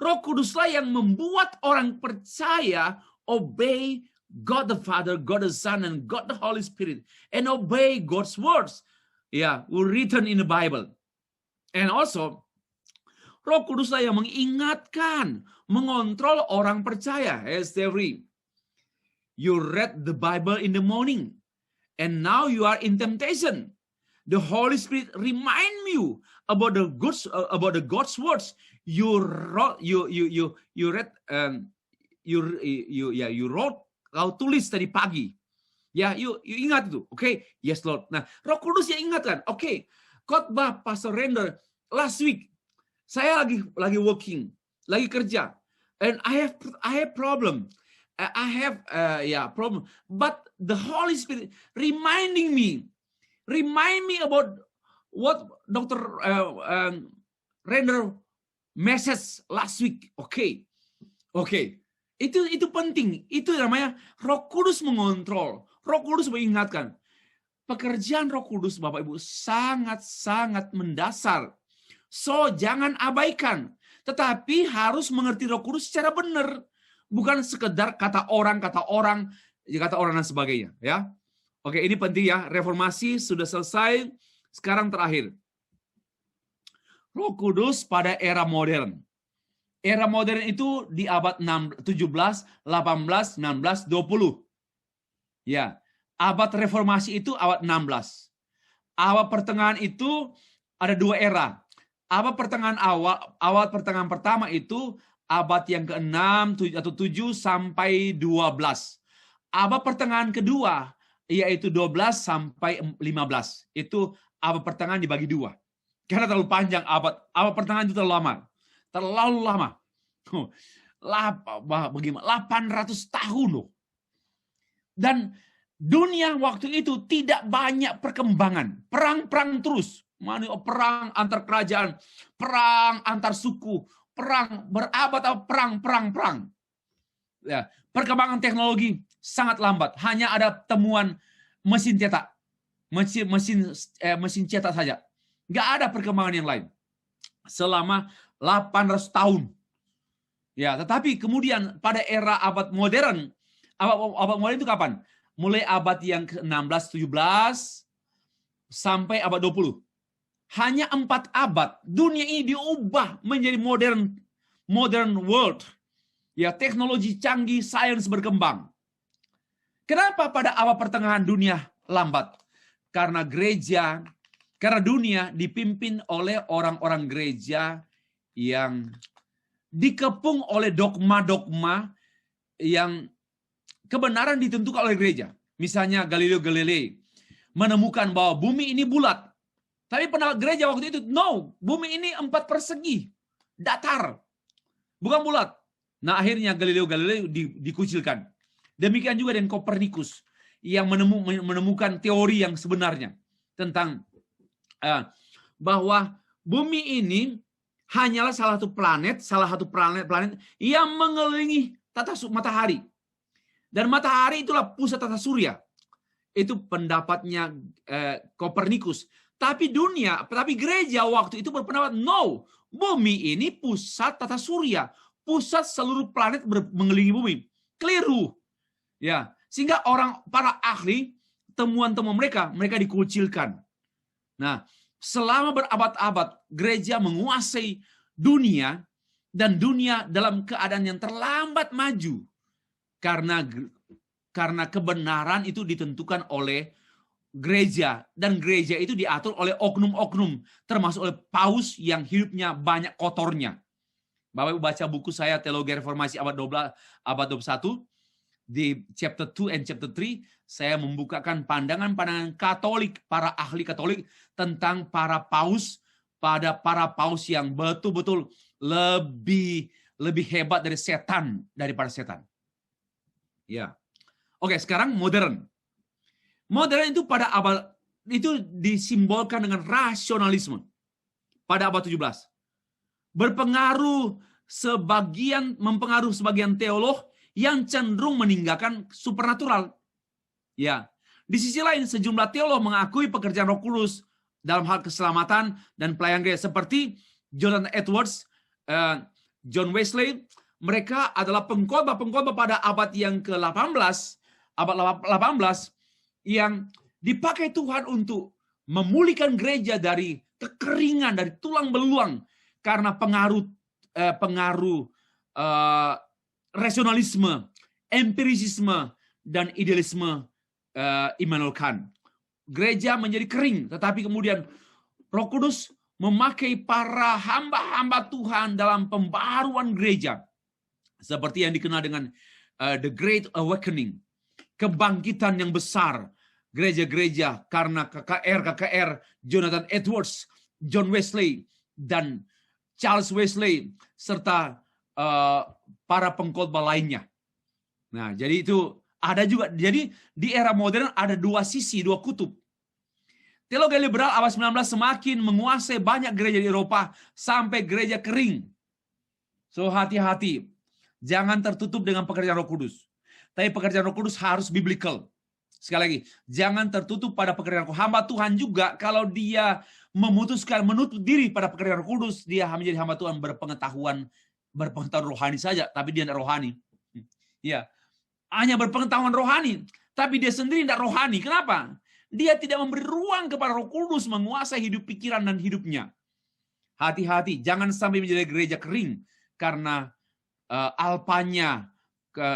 Roh Kuduslah yang membuat orang percaya obey God the Father, God the Son, and God the Holy Spirit, and obey God's words. Yeah, written in the Bible. And also, Roh Kuduslah yang mengingatkan, mengontrol orang percaya. Hey, Stevie, you read the Bible in the morning, and now you are in temptation. The Holy Spirit remind you about the God's words. You wrote, kau tulis tadi pagi. Ya, you ingat itu. Oke, yes Lord. Nah, Roh Kudus yang ingatkan. Oke, khotbah Pastor Render last week, saya lagi working, lagi kerja, and I have problem. I have problem. But the Holy Spirit remind me about what Dr. Render message last week. Oke. Itu penting. Itu namanya Roh Kudus mengontrol. Roh Kudus mengingatkan. Pekerjaan Roh Kudus, Bapak Ibu, sangat-sangat mendasar. So, jangan abaikan. Tetapi harus mengerti Roh Kudus secara benar. Bukan sekedar kata orang, kata orang dan sebagainya, ya. Oke, ini penting ya. Reformasi sudah selesai, sekarang terakhir. Roh Kudus pada era modern. Era modern itu di abad 17, 18, 19, 20. Ya, abad reformasi itu abad 16. Abad pertengahan itu ada dua era. Abad pertengahan awal pertengahan pertama itu abad yang ke-6 atau 7 sampai 12. Abad pertengahan kedua yaitu 12 sampai 15. Itu abad pertengahan dibagi dua. Karena terlalu panjang abad pertengahan itu terlalu lama. Terlalu lama. Bagaimana? 800 tahun loh. Dan dunia waktu itu tidak banyak perkembangan. Perang-perang terus. Perang antar kerajaan, perang antar suku, perang berabad, perang. Ya, perkembangan teknologi sangat lambat. Hanya ada temuan mesin cetak, mesin cetak saja. Nggak ada perkembangan yang lain selama 800 tahun. Ya, tetapi kemudian pada era abad modern itu kapan? Mulai abad yang ke-16, 17 sampai abad 20. Hanya 4 abad dunia ini diubah menjadi modern world. Ya, teknologi canggih, sains berkembang. Kenapa pada abad pertengahan dunia lambat? Karena dunia dipimpin oleh orang-orang gereja yang dikepung oleh dogma-dogma yang kebenaran ditentukan oleh gereja. Misalnya Galileo Galilei menemukan bahwa bumi ini bulat. Tapi pendapat gereja waktu itu, no, bumi ini 4 persegi, datar, bukan bulat. Nah, akhirnya Galileo Galilei dikucilkan. Demikian juga dengan Kopernikus yang menemukan teori yang sebenarnya tentang bahwa bumi ini hanyalah salah satu planet yang mengelilingi matahari. Dan matahari itulah pusat tata surya. Itu pendapatnya Kopernikus. Tapi gereja waktu itu berpendapat, no, bumi ini pusat tata surya, pusat seluruh planet mengelilingi bumi. Keliru. Ya, sehingga para ahli, temuan-temuan mereka dikucilkan. Nah, selama berabad-abad gereja menguasai dunia, dan dunia dalam keadaan yang terlambat maju karena kebenaran itu ditentukan oleh gereja, dan gereja itu diatur oleh oknum-oknum, termasuk oleh paus yang hidupnya banyak kotornya. Bapak Ibu baca buku saya Teologi Reformasi abad 21, di chapter 2 and chapter 3 saya membukakan pandangan-pandangan Katolik, para ahli Katolik tentang para paus yang betul-betul lebih hebat daripada setan. Ya. Oke, sekarang modern. Modern itu pada abad itu disimbolkan dengan rasionalisme pada abad 17. Mempengaruhi sebagian teolog yang cenderung meninggalkan supernatural. Ya. Di sisi lain, sejumlah teolog mengakui pekerjaan Roh Kudus dalam hal keselamatan dan pelayanan gereja, seperti Jonathan Edwards, John Wesley. Mereka adalah pengkhotbah pada abad yang ke-18, abad 18, yang dipakai Tuhan untuk memulihkan gereja dari kekeringan, dari tulang belulang karena pengaruh rasionalisme, empirisisme, dan idealisme Immanuel Kant. Gereja menjadi kering, tetapi kemudian Roh Kudus memakai para hamba-hamba Tuhan dalam pembaruan gereja, seperti yang dikenal dengan The Great Awakening, kebangkitan yang besar gereja-gereja karena KKR, Jonathan Edwards, John Wesley, dan Charles Wesley, serta para pengkhotbah lainnya. Nah, jadi itu ada juga. Jadi di era modern ada dua sisi, dua kutub. Teologi liberal abad 19 semakin menguasai banyak gereja di Eropa sampai gereja kering. So, hati-hati. Jangan tertutup dengan pekerjaan Roh Kudus. Tapi pekerjaan Roh Kudus harus biblical. Sekali lagi, jangan tertutup pada pekerjaan hamba Tuhan juga. Kalau dia memutuskan menutup diri pada pekerjaan Roh Kudus, dia menjadi hamba Tuhan berpengetahuan rohani saja, tapi dia tidak rohani. Ya, hanya berpengetahuan rohani, tapi dia sendiri tidak rohani. Kenapa? Dia tidak memberi ruang kepada Roh Kudus menguasai hidup pikiran dan hidupnya. Hati-hati, jangan sampai menjadi gereja kering karena alpanya ke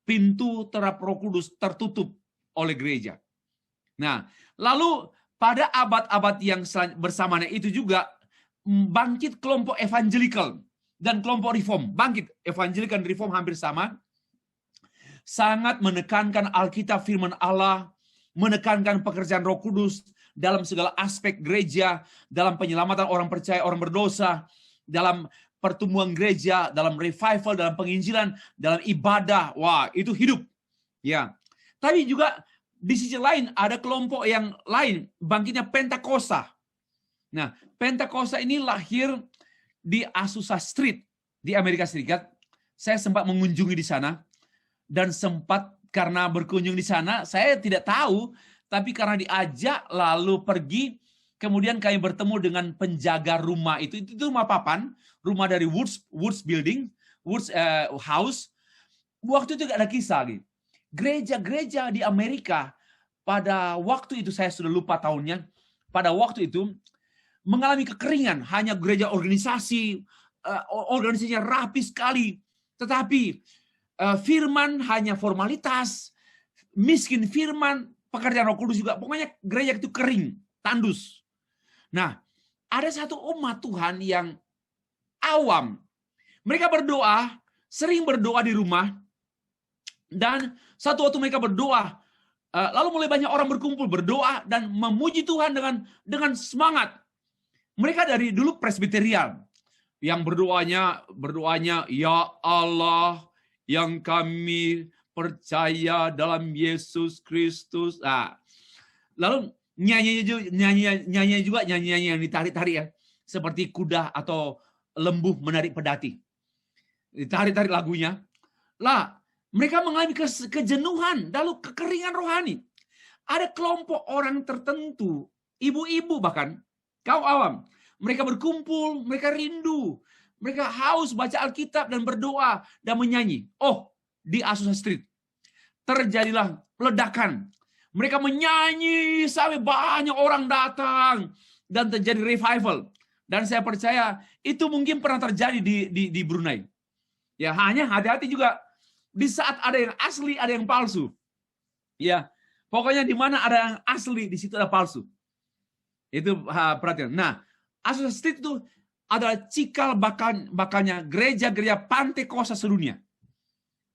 pintu terhadap Roh Kudus tertutup oleh gereja. Nah, lalu pada abad-abad yang bersamanya itu juga bangkit kelompok evangelical dan kelompok reform. Bangkit evangelical dan reform hampir sama. Sangat menekankan Alkitab firman Allah, menekankan pekerjaan Roh Kudus dalam segala aspek gereja, dalam penyelamatan orang percaya, orang berdosa, dalam pertumbuhan gereja, dalam revival, dalam penginjilan, dalam ibadah. Wah, itu hidup. Ya. Tapi juga di sisi lain ada kelompok yang lain, bangkitnya Pentakosta. Nah, Pentakosta ini lahir di Azusa Street di Amerika Serikat. Saya sempat mengunjungi di sana dan sempat karena berkunjung di sana, saya tidak tahu, tapi karena diajak lalu pergi, kemudian kami bertemu dengan penjaga rumah itu rumah papan, rumah dari Woods Building, Woods House. Waktu itu ada kisah gitu. Gereja-gereja di Amerika pada waktu itu, saya sudah lupa tahunnya, pada waktu itu mengalami kekeringan, hanya gereja organisasinya rapi sekali, tetapi firman hanya formalitas, miskin firman, pekerjaan Roh Kudus juga, pokoknya gereja itu kering, tandus. Nah, ada satu umat Tuhan yang awam, mereka berdoa, sering berdoa di rumah, dan satu waktu mereka berdoa, lalu mulai banyak orang berkumpul berdoa dan memuji Tuhan dengan semangat. Mereka dari dulu Presbyterian yang berdoanya ya Allah yang kami percaya dalam Yesus Kristus. Lalu nyanyi juga yang ditarik-tarik ya, seperti kuda atau lembu menarik pedati. Ditarik-tarik lagunya. Lah, mereka mengalami kejenuhan, lalu kekeringan rohani. Ada kelompok orang tertentu, ibu-ibu bahkan, kaum awam, mereka berkumpul, mereka rindu, mereka haus baca Alkitab dan berdoa dan menyanyi. Oh, di Azusa Street terjadilah ledakan. Mereka menyanyi sampai banyak orang datang dan terjadi revival. Dan saya percaya itu mungkin pernah terjadi di Brunei. Ya, hanya hati-hati juga di saat ada yang asli, ada yang palsu. Ya, pokoknya di mana ada yang asli, di situ ada palsu. Itu perhatian. Nah, Azusa Street itu adalah cikal bakalnya gereja-gereja Pentakosta sedunia.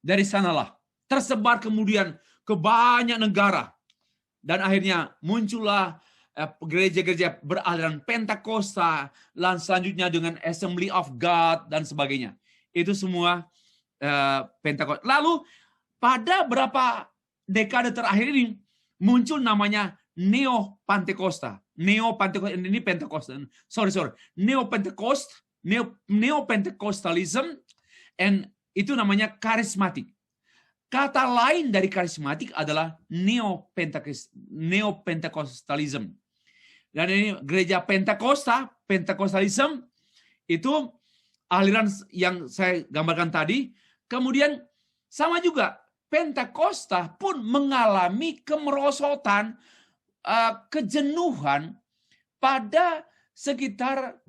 Dari sanalah tersebar kemudian ke banyak negara. Dan akhirnya muncullah gereja-gereja beraliran Pentakosta, dan selanjutnya dengan Assembly of God dan sebagainya. Itu semua Pentakosta. Lalu pada berapa dekade terakhir ini muncul namanya Neo-Pentekosta. Ini Pentakosta. Neo-Pentecostalism, and itu namanya karismatik. Kata lain dari karismatik adalah Neo-Pentecostalism. Dan ini gereja Pentecostalism itu aliran yang saya gambarkan tadi. Kemudian sama juga Pentakosta pun mengalami kemerosotan, kejenuhan pada sekitar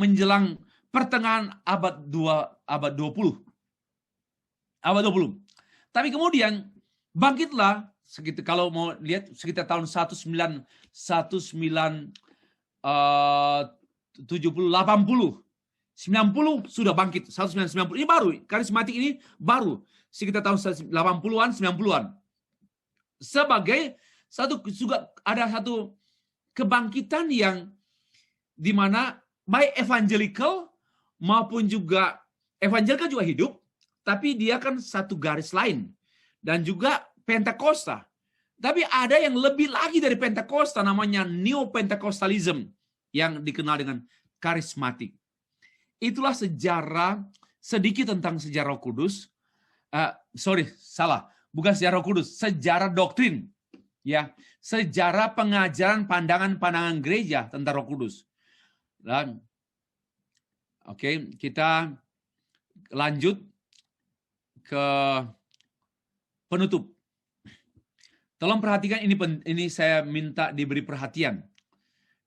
menjelang pertengahan abad 20. Tapi kemudian bangkitlah sekitar, kalau mau lihat sekitar tahun 1970, 80, 90 sudah bangkit. 1990 ini baru, karismatik ini baru sekitar tahun 80-an, 90-an. Sebagai ada satu kebangkitan yang dimana baik evangelical maupun juga evangelical juga hidup, tapi dia kan satu garis lain. Dan juga Pentakosta. Tapi ada yang lebih lagi dari Pentakosta, namanya Neo-Pentecostalism, yang dikenal dengan karismatik. Itulah sejarah sedikit tentang sejarah Roh Kudus. Bukan sejarah Roh Kudus, sejarah doktrin. Ya, sejarah pengajaran pandangan-pandangan gereja tentang Roh Kudus. Dan kita lanjut ke penutup. Tolong perhatikan ini saya minta diberi perhatian.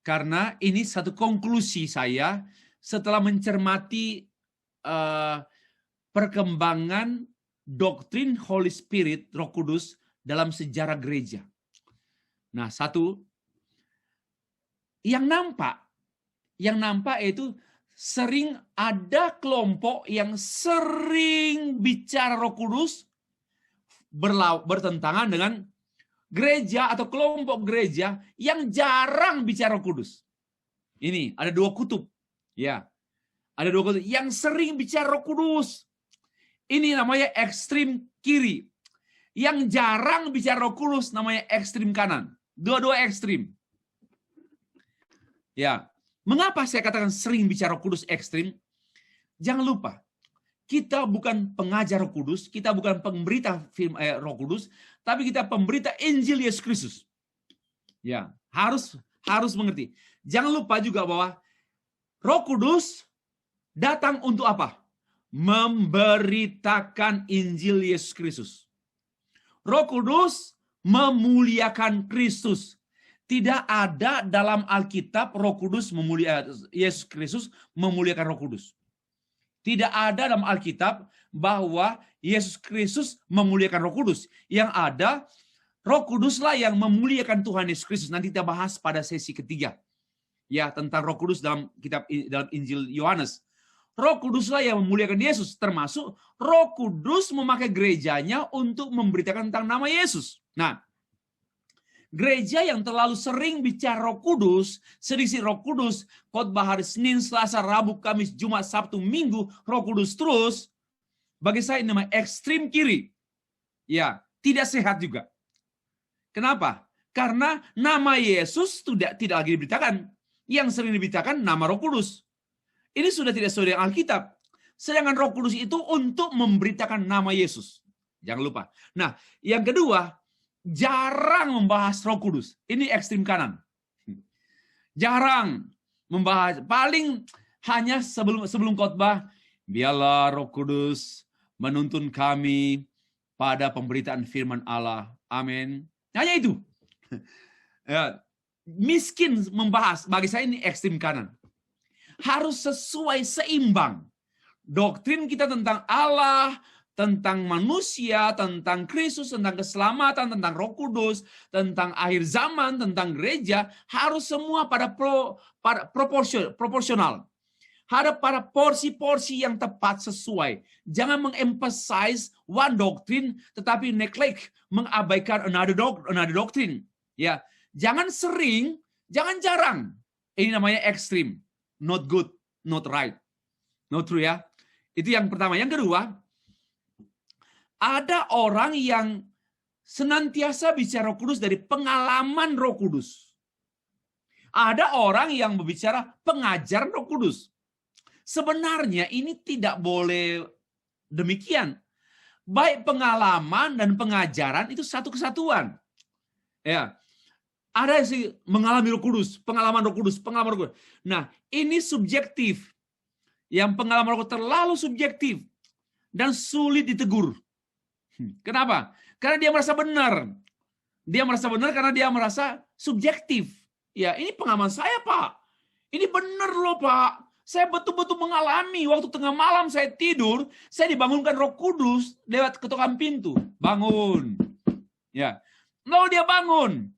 Karena ini satu konklusi saya setelah mencermati perkembangan doktrin Holy Spirit, Roh Kudus dalam sejarah gereja. Nah, satu yang nampak yaitu sering ada kelompok yang sering bicara Roh Kudus bertentangan dengan gereja atau kelompok gereja yang jarang bicara Roh Kudus. Ini ada dua kutub. Ya. Ada dua kutub yang sering bicara Roh Kudus. Ini namanya ekstrim kiri. Yang jarang bicara Roh Kudus namanya ekstrim kanan. Dua-dua ekstrim. Ya. Mengapa saya katakan sering bicara Roh Kudus ekstrim? Jangan lupa, kita bukan pengajar Roh Kudus, kita bukan pemberita Roh Kudus, tapi kita pemberita Injil Yesus Kristus. Ya, harus mengerti. Jangan lupa juga bahwa Roh Kudus datang untuk apa? Memberitakan Injil Yesus Kristus. Roh Kudus memuliakan Kristus. Tidak ada dalam Alkitab Roh Kudus Yesus Kristus memuliakan Roh Kudus. Tidak ada dalam Alkitab bahwa Yesus Kristus memuliakan Roh Kudus. Yang ada, Roh Kuduslah yang memuliakan Tuhan Yesus Kristus. Nanti kita bahas pada sesi ketiga. Ya, tentang Roh Kudus dalam Injil Yohanes. Roh Kuduslah yang memuliakan Yesus. Termasuk Roh Kudus memakai gerejanya untuk memberitakan tentang nama Yesus. Nah, gereja yang terlalu sering bicara Roh Kudus, sedikit Roh Kudus, khotbah hari Senin, Selasa, Rabu, Kamis, Jumat, Sabtu, Minggu, Roh Kudus terus, bagi saya ini namanya ekstrim kiri. Ya, tidak sehat juga. Kenapa? Karena nama Yesus tidak lagi diberitakan. Yang sering diberitakan nama Roh Kudus. Ini sudah tidak sesuai dengan Alkitab. Sedangkan Roh Kudus itu untuk memberitakan nama Yesus. Jangan lupa. Nah, yang kedua, jarang membahas Roh Kudus. Ini ekstrim kanan. Jarang membahas. Paling hanya sebelum khotbah, biarlah Roh Kudus menuntun kami pada pemberitaan firman Allah. Amin. Hanya itu. Ya, miskin membahas. Bagi saya ini ekstrim kanan. Harus sesuai, seimbang. Doktrin kita tentang Allah, tentang manusia, tentang Kristus, tentang keselamatan, tentang Roh Kudus, tentang akhir zaman, tentang gereja, harus semua pada proporsional. Ada pada porsi-porsi yang tepat sesuai. Jangan mengemphasize one doctrine, tetapi neglect, mengabaikan another doctrine. Ya, jangan sering, jangan jarang. Ini namanya ekstrim. Not good, not right. Not true ya. Itu yang pertama. Yang kedua, ada orang yang senantiasa bicara Roh Kudus dari pengalaman Roh Kudus. Ada orang yang berbicara pengajaran Roh Kudus. Sebenarnya ini tidak boleh demikian. Baik pengalaman dan pengajaran itu satu kesatuan. Ya. Ada yang mengalami Roh Kudus, pengalaman Roh Kudus, pengalaman Roh Kudus. Nah, ini subjektif. Yang pengalaman Roh Kudus terlalu subjektif dan sulit ditegur. Kenapa? Karena dia merasa benar. Dia merasa benar karena dia merasa subjektif. Ya, ini pengalaman saya, Pak. Ini benar loh, Pak. Saya betul-betul mengalami waktu tengah malam saya tidur, saya dibangunkan Roh Kudus lewat ketukan pintu. Bangun. Ya. Lalu dia bangun.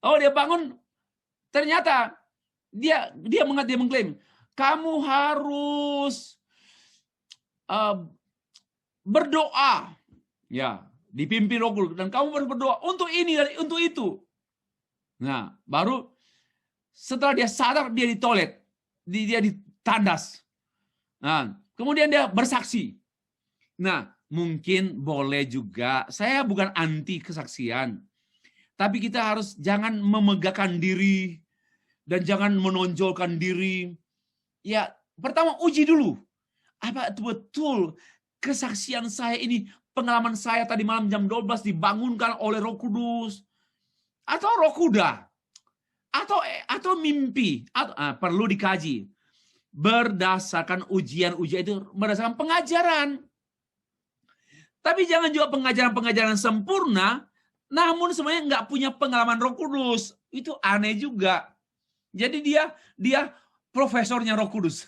Oh, dia bangun. Ternyata dia mengklaim, kamu harus berdoa. Ya, dipimpin Roh Kudus dan kamu harus berdoa untuk ini dan untuk itu. Nah, baru setelah dia sadar dia di toilet, dia ditandas. Nah, kemudian dia bersaksi. Nah, mungkin boleh juga. Saya bukan anti kesaksian, tapi kita harus jangan memegahkan diri dan jangan menonjolkan diri. Ya, pertama uji dulu. Apa betul kesaksian saya ini, pengalaman saya tadi malam jam 12 dibangunkan oleh Roh Kudus atau roh kuda atau mimpi, perlu dikaji berdasarkan ujian itu, berdasarkan pengajaran. Tapi jangan juga pengajaran-pengajaran sempurna, namun sebenarnya nggak punya pengalaman Roh Kudus. Itu aneh juga. Jadi dia profesornya Roh Kudus.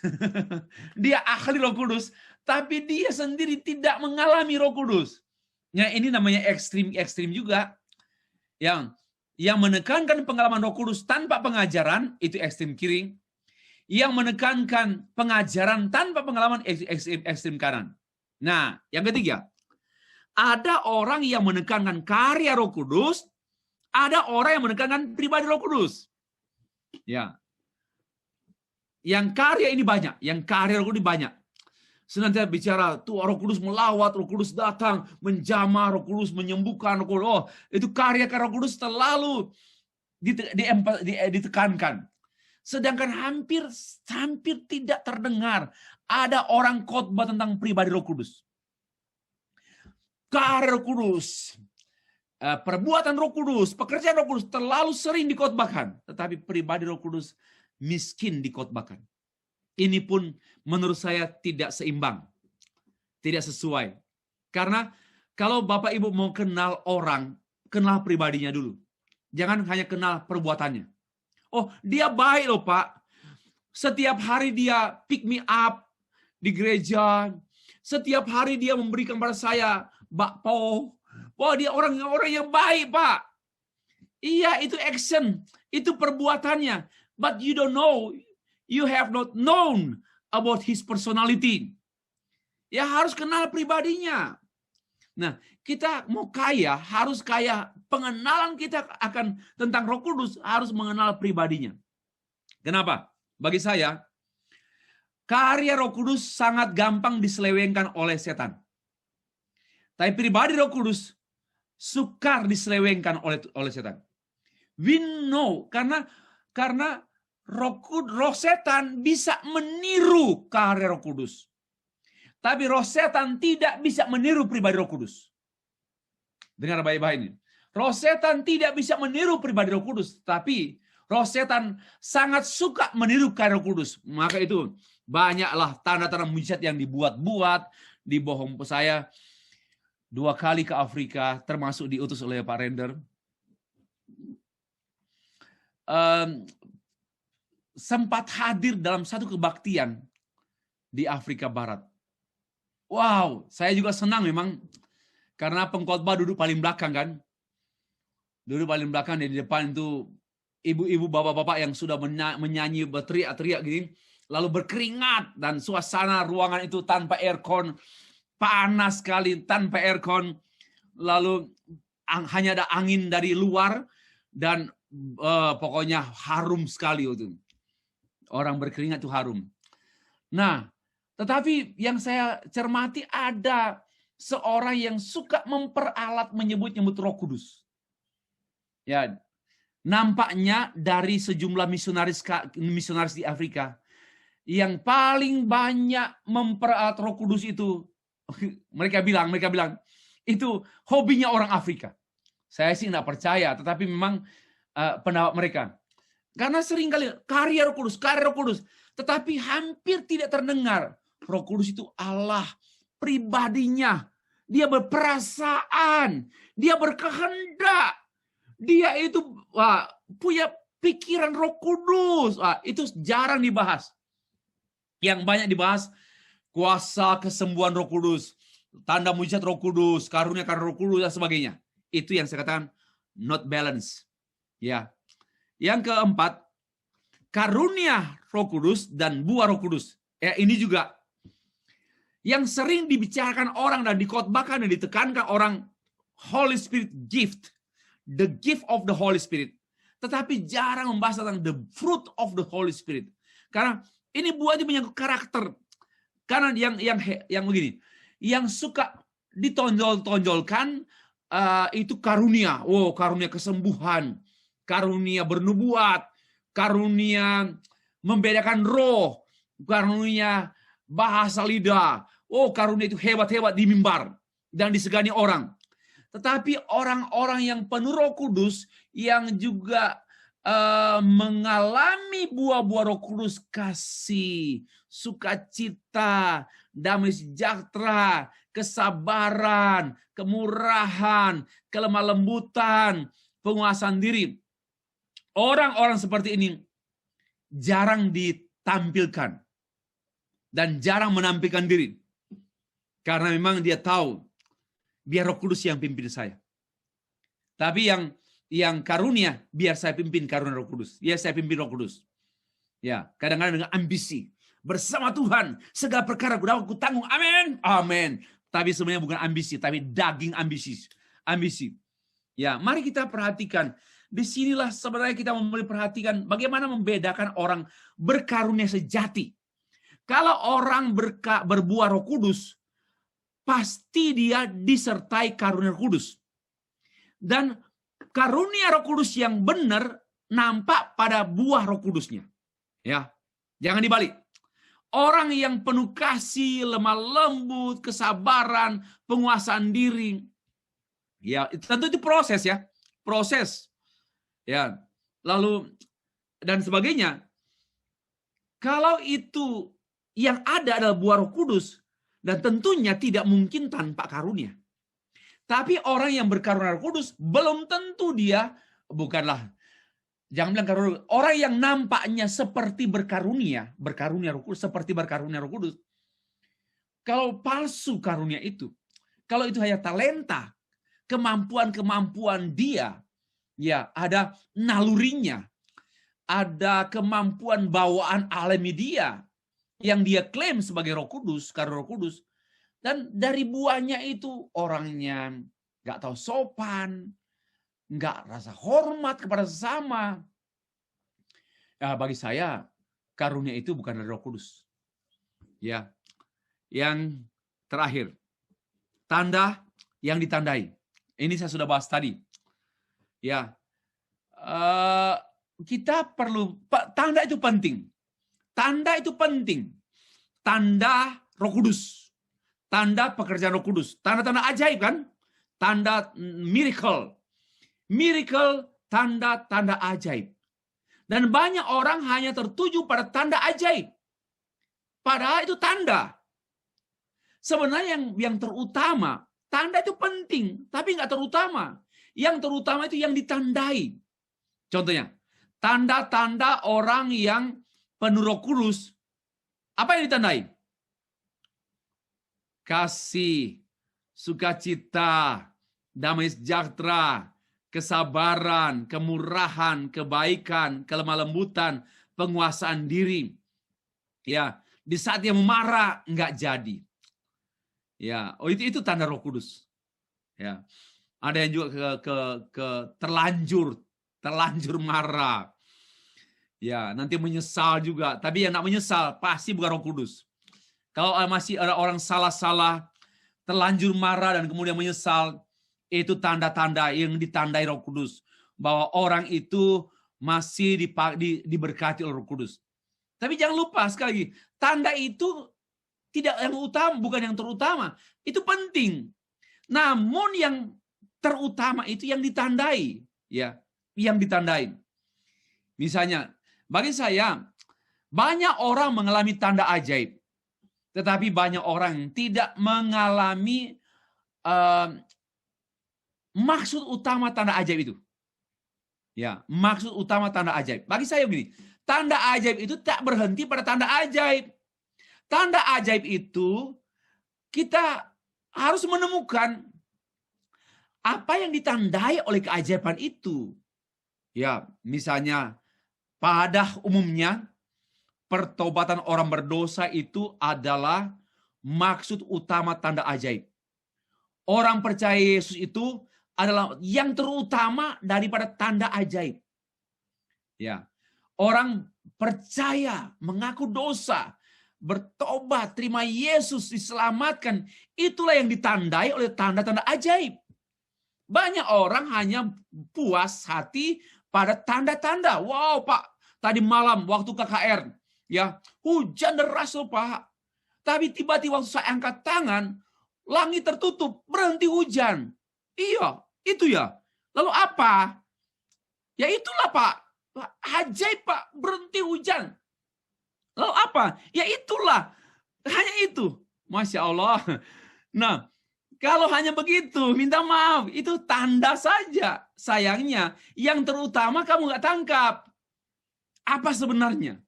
Dia ahli Roh Kudus, tapi dia sendiri tidak mengalami Roh Kudus. Nah, ini namanya ekstrim juga. Yang menekankan pengalaman Roh Kudus tanpa pengajaran, itu ekstrim kiri. Yang menekankan pengajaran tanpa pengalaman, ekstrim kanan. Nah, yang ketiga, ada orang yang menekankan karya Roh Kudus, ada orang yang menekankan pribadi Roh Kudus. Ya. Yang karya ini banyak, yang karya Roh Kudus banyak. Senantiasa bicara, tuh Roh Kudus melawat, Roh Kudus datang, menjamah, Roh Kudus menyembuhkan, Roh Kudus. Oh, itu karya Roh Kudus terlalu ditekankan. Sedangkan hampir tidak terdengar ada orang khotbah tentang pribadi Roh Kudus. Karya Roh Kudus, perbuatan Roh Kudus, pekerjaan Roh Kudus terlalu sering dikhotbahkan, tetapi pribadi Roh Kudus miskin dikhotbahkan. Ini pun menurut saya tidak seimbang, tidak sesuai. Karena kalau Bapak Ibu mau kenal orang, kenal pribadinya dulu. Jangan hanya kenal perbuatannya. Oh, dia baik loh Pak. Setiap hari dia pick me up di gereja. Setiap hari dia memberikan pada saya bakpo. Wah, dia orang yang baik, Pak. Iya, itu action. Itu perbuatannya. But you don't know. You have not known about his personality. Ya, harus kenal pribadinya. Nah, kita mau kaya, harus kaya. Pengenalan kita akan tentang Roh Kudus harus mengenal pribadinya. Kenapa? Bagi saya, karya Roh Kudus sangat gampang diselewengkan oleh setan. Tapi pribadi Roh Kudus sukar diselewengkan oleh setan. We know karena roh setan bisa meniru karya Roh Kudus. Tapi roh setan tidak bisa meniru pribadi Roh Kudus. Dengar baik-baik ini. Roh setan tidak bisa meniru pribadi Roh Kudus, tapi roh setan sangat suka meniru karya Roh Kudus. Maka itu banyaklah tanda-tanda mujizat yang dibuat-buat, dibohong. Saya 2 kali ke Afrika, termasuk diutus oleh Pak Render. Sempat hadir dalam satu kebaktian di Afrika Barat. Wow, saya juga senang memang, karena pengkhotbah duduk paling belakang kan. Duduk paling belakang, di depan itu ibu-ibu, bapak-bapak yang sudah menyanyi, berteriak-teriak gini, lalu berkeringat, dan suasana ruangan itu tanpa aircon, panas sekali, tanpa aircon, lalu hanya ada angin dari luar, dan pokoknya harum sekali itu. Orang berkeringat itu harum. Nah, tetapi yang saya cermati ada seorang yang suka memperalat menyebut-nyebut Roh Kudus. Ya, nampaknya dari sejumlah misionaris di Afrika yang paling banyak memperalat Roh Kudus itu, mereka bilang itu hobinya orang Afrika. Saya sih tidak percaya, tetapi memang pendapat mereka. Karena seringkali karya Roh Kudus, tetapi hampir tidak terdengar. Roh Kudus itu Allah pribadinya. Dia berperasaan, dia berkehendak. Dia itu punya pikiran Roh Kudus. Itu jarang dibahas. Yang banyak dibahas kuasa kesembuhan Roh Kudus, tanda mujizat Roh Kudus, karunia Roh Kudus dan sebagainya. Itu yang saya katakan not balance. Ya. Yang keempat, karunia Roh Kudus dan buah Roh Kudus. Ya, ini juga yang sering dibicarakan orang dan dikhotbahkan dan ditekankan orang, Holy Spirit gift. The gift of the Holy Spirit. Tetapi jarang membahas tentang the fruit of the Holy Spirit. Karena ini buahnya menyangkut karakter. Karena yang begini, yang suka ditonjol-tonjolkan itu karunia. Oh, karunia kesembuhan, karunia bernubuat, karunia membedakan roh, karunia bahasa lidah. Oh, karunia itu hebat-hebat di mimbar dan disegani orang. Tetapi orang-orang yang penuh Roh Kudus yang juga mengalami buah-buah Roh Kudus, kasih, sukacita, damai sejahtera, kesabaran, kemurahan, kelemah lembutan, penguasaan diri. Orang-orang seperti ini jarang ditampilkan dan jarang menampilkan diri. Karena memang dia tahu biar Roh Kudus yang pimpin saya. Tapi yang karunia, biar saya pimpin karunia Roh Kudus. Ya, saya pimpin Roh Kudus. Ya, kadang-kadang dengan ambisi. Bersama Tuhan, segala perkara dapat ku tanggung. Amin. Amin. Tapi sebenarnya bukan ambisi, tapi daging ambisi. Ambisi. Ya, mari kita perhatikan. Disinilah sebenarnya kita mulai perhatikan bagaimana membedakan orang berkarunia sejati. Kalau orang berbuah Roh Kudus, pasti dia disertai karunia Roh Kudus. Dan karunia Roh Kudus yang benar nampak pada buah Roh Kudusnya. Ya, jangan dibalik. Orang yang penuh kasih, lemah lembut, kesabaran, penguasaan diri. Ya, tentu itu proses ya. Proses. Ya. Lalu dan sebagainya. Kalau itu yang ada adalah buah Roh Kudus, dan tentunya tidak mungkin tanpa karunia. Tapi orang yang berkarunia Roh Kudus belum tentu dia bukanlah, jangan bilang karunia, orang yang nampaknya seperti berkarunia Roh Kudus, seperti berkarunia Roh Kudus. Kalau palsu karunia itu, kalau itu hanya talenta, kemampuan-kemampuan dia, ya ada nalurinya, ada kemampuan bawaan alami dia yang dia klaim sebagai Roh Kudus, karunia Roh Kudus, dan dari buahnya itu orangnya nggak tahu sopan, nggak rasa hormat kepada sesama. Ya, bagi saya karunia itu bukan dari Roh Kudus. Ya, yang terakhir, tanda yang ditandai. Ini saya sudah bahas tadi. Ya, kita perlu, tanda itu penting. Tanda itu penting. Tanda Roh Kudus. Tanda pekerjaan Roh Kudus. Tanda-tanda ajaib kan? Tanda miracle. Miracle, tanda-tanda ajaib. Dan banyak orang hanya tertuju pada tanda ajaib. Padahal itu tanda. Sebenarnya yang terutama, tanda itu penting, tapi nggak terutama. Yang terutama itu yang ditandai. Contohnya, tanda-tanda orang yang penuh Roh Kudus, apa yang ditandai? Kasih, sukacita, damai sejahtera, kesabaran, kemurahan, kebaikan, kelemah lembutan, penguasaan diri. Ya, di saat dia marah nggak jadi. Ya, oh itu tanda Roh Kudus. Ya, ada yang juga ke terlanjur marah. Ya, nanti menyesal juga. Tapi yang nak menyesal pasti bukan Roh Kudus. Kalau masih ada orang salah-salah, terlanjur marah dan kemudian menyesal, itu tanda-tanda yang ditandai Roh Kudus. Bahwa orang itu masih diberkati oleh Roh Kudus. Tapi jangan lupa sekali lagi, tanda itu tidak yang utama, bukan yang terutama. Itu penting. Namun yang terutama itu yang ditandai. Ya, yang ditandai. Misalnya, bagi saya, banyak orang mengalami tanda ajaib. Tetapi banyak orang tidak mengalami maksud utama tanda ajaib itu. Ya, maksud utama tanda ajaib. Bagi saya begini, tanda ajaib itu tak berhenti pada tanda ajaib. Tanda ajaib itu kita harus menemukan apa yang ditandai oleh keajaiban itu. Ya, misalnya pada umumnya pertobatan orang berdosa itu adalah maksud utama tanda ajaib. Orang percaya Yesus itu adalah yang terutama daripada tanda ajaib. Ya. Orang percaya, mengaku dosa, bertobat, terima Yesus, diselamatkan, itulah yang ditandai oleh tanda-tanda ajaib. Banyak orang hanya puas hati pada tanda-tanda. Wow, Pak, tadi malam waktu KKR, ya, hujan deras loh, Pak. Tapi tiba-tiba waktu saya angkat tangan, langit tertutup, berhenti hujan. Iya, itu ya. Lalu apa? Ya itulah, Pak. Pak, ajaib Pak, berhenti hujan. Lalu apa? Ya itulah, hanya itu. Masya Allah. Nah, kalau hanya begitu, minta maaf, itu tanda saja. Sayangnya, yang terutama kamu nggak tangkap. Apa sebenarnya?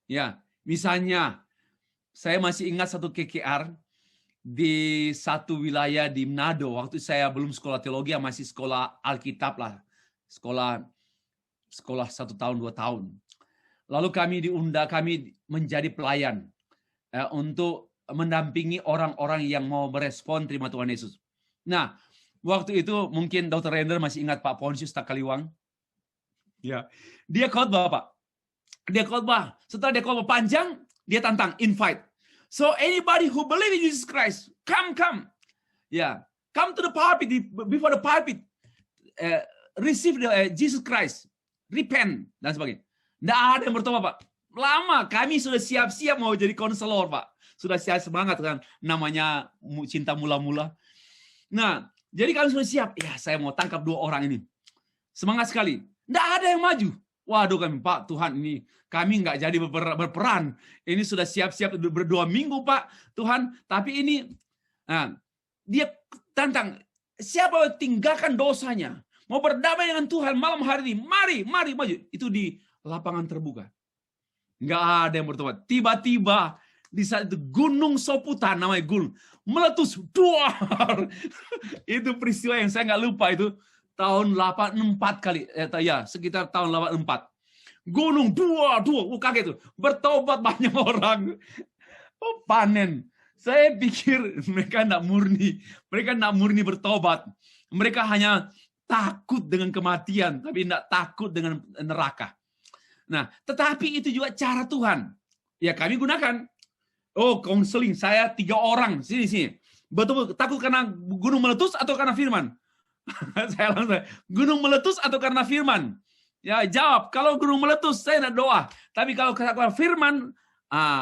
Ya, misalnya, saya masih ingat satu KKR di satu wilayah di Manado. Waktu saya belum sekolah teologi, masih sekolah Alkitab lah. Sekolah 1 tahun, 2 tahun. Lalu kami menjadi pelayan untuk mendampingi orang-orang yang mau merespon terima Tuhan Yesus. Nah, waktu itu mungkin Dr. Render masih ingat Pak Pontius Takaliwang. Ya, dia khotbah Pak. Dia khotbah. Setelah dia khotbah panjang, dia tantang, invite. So anybody who believe in Jesus Christ, come. Ya, come to the pulpit, before the pulpit, receive Jesus Christ, repent dan sebagainya. Nggak ada yang bertobat Pak. Lama kami sudah siap-siap mau jadi konselor Pak. Sudah siap semangat kan, namanya cinta mula-mula. Nah, jadi kami sudah siap. Ya, saya mau tangkap 2 orang ini. Semangat sekali. Nggak ada yang maju. Waduh kami, Pak, Tuhan ini kami nggak jadi berperan. Ini sudah siap-siap berdua minggu Pak, Tuhan. Tapi ini, nah, dia tantang, siapa yang tinggalkan dosanya, mau berdamai dengan Tuhan malam hari ini, mari maju. Itu di lapangan terbuka. Nggak ada yang bertobat. Tiba-tiba di saat itu Gunung Soputan, namanya gunung, meletus. Duar. Itu peristiwa yang saya nggak lupa itu. Tahun 84 kali. Ya, sekitar tahun 84. Gunung, dua. Kaget tuh. Bertobat banyak orang. Oh, panen. Saya pikir mereka nggak murni. Mereka nggak murni bertobat. Mereka hanya takut dengan kematian, tapi nggak takut dengan neraka. Nah, tetapi itu juga cara Tuhan. Ya, kami gunakan. Oh, konseling saya 3 orang. Sini. Betul-betul takut karena gunung meletus atau karena firman? Saya langsung, gunung meletus atau karena firman? Ya, jawab. Kalau gunung meletus, saya nak doa. Tapi kalau karena firman,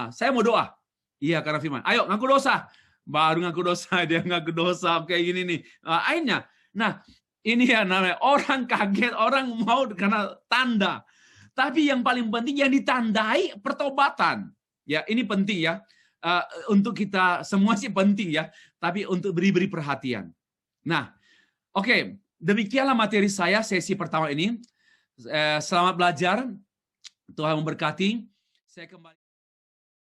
saya mau doa. Iya, karena firman. Ayo, ngaku dosa. Baru ngaku dosa. Dia ngaku dosa. Kayak gini nih. Akhirnya. Nah, ini ya namanya. Orang kaget. Orang mau karena tanda. Tapi yang paling penting yang ditandai pertobatan. Ya, ini penting ya. Untuk kita semua sih penting ya. Tapi untuk beri perhatian. Nah, oke. Demikianlah materi saya sesi pertama ini. Selamat belajar. Tuhan memberkati. Saya kembali.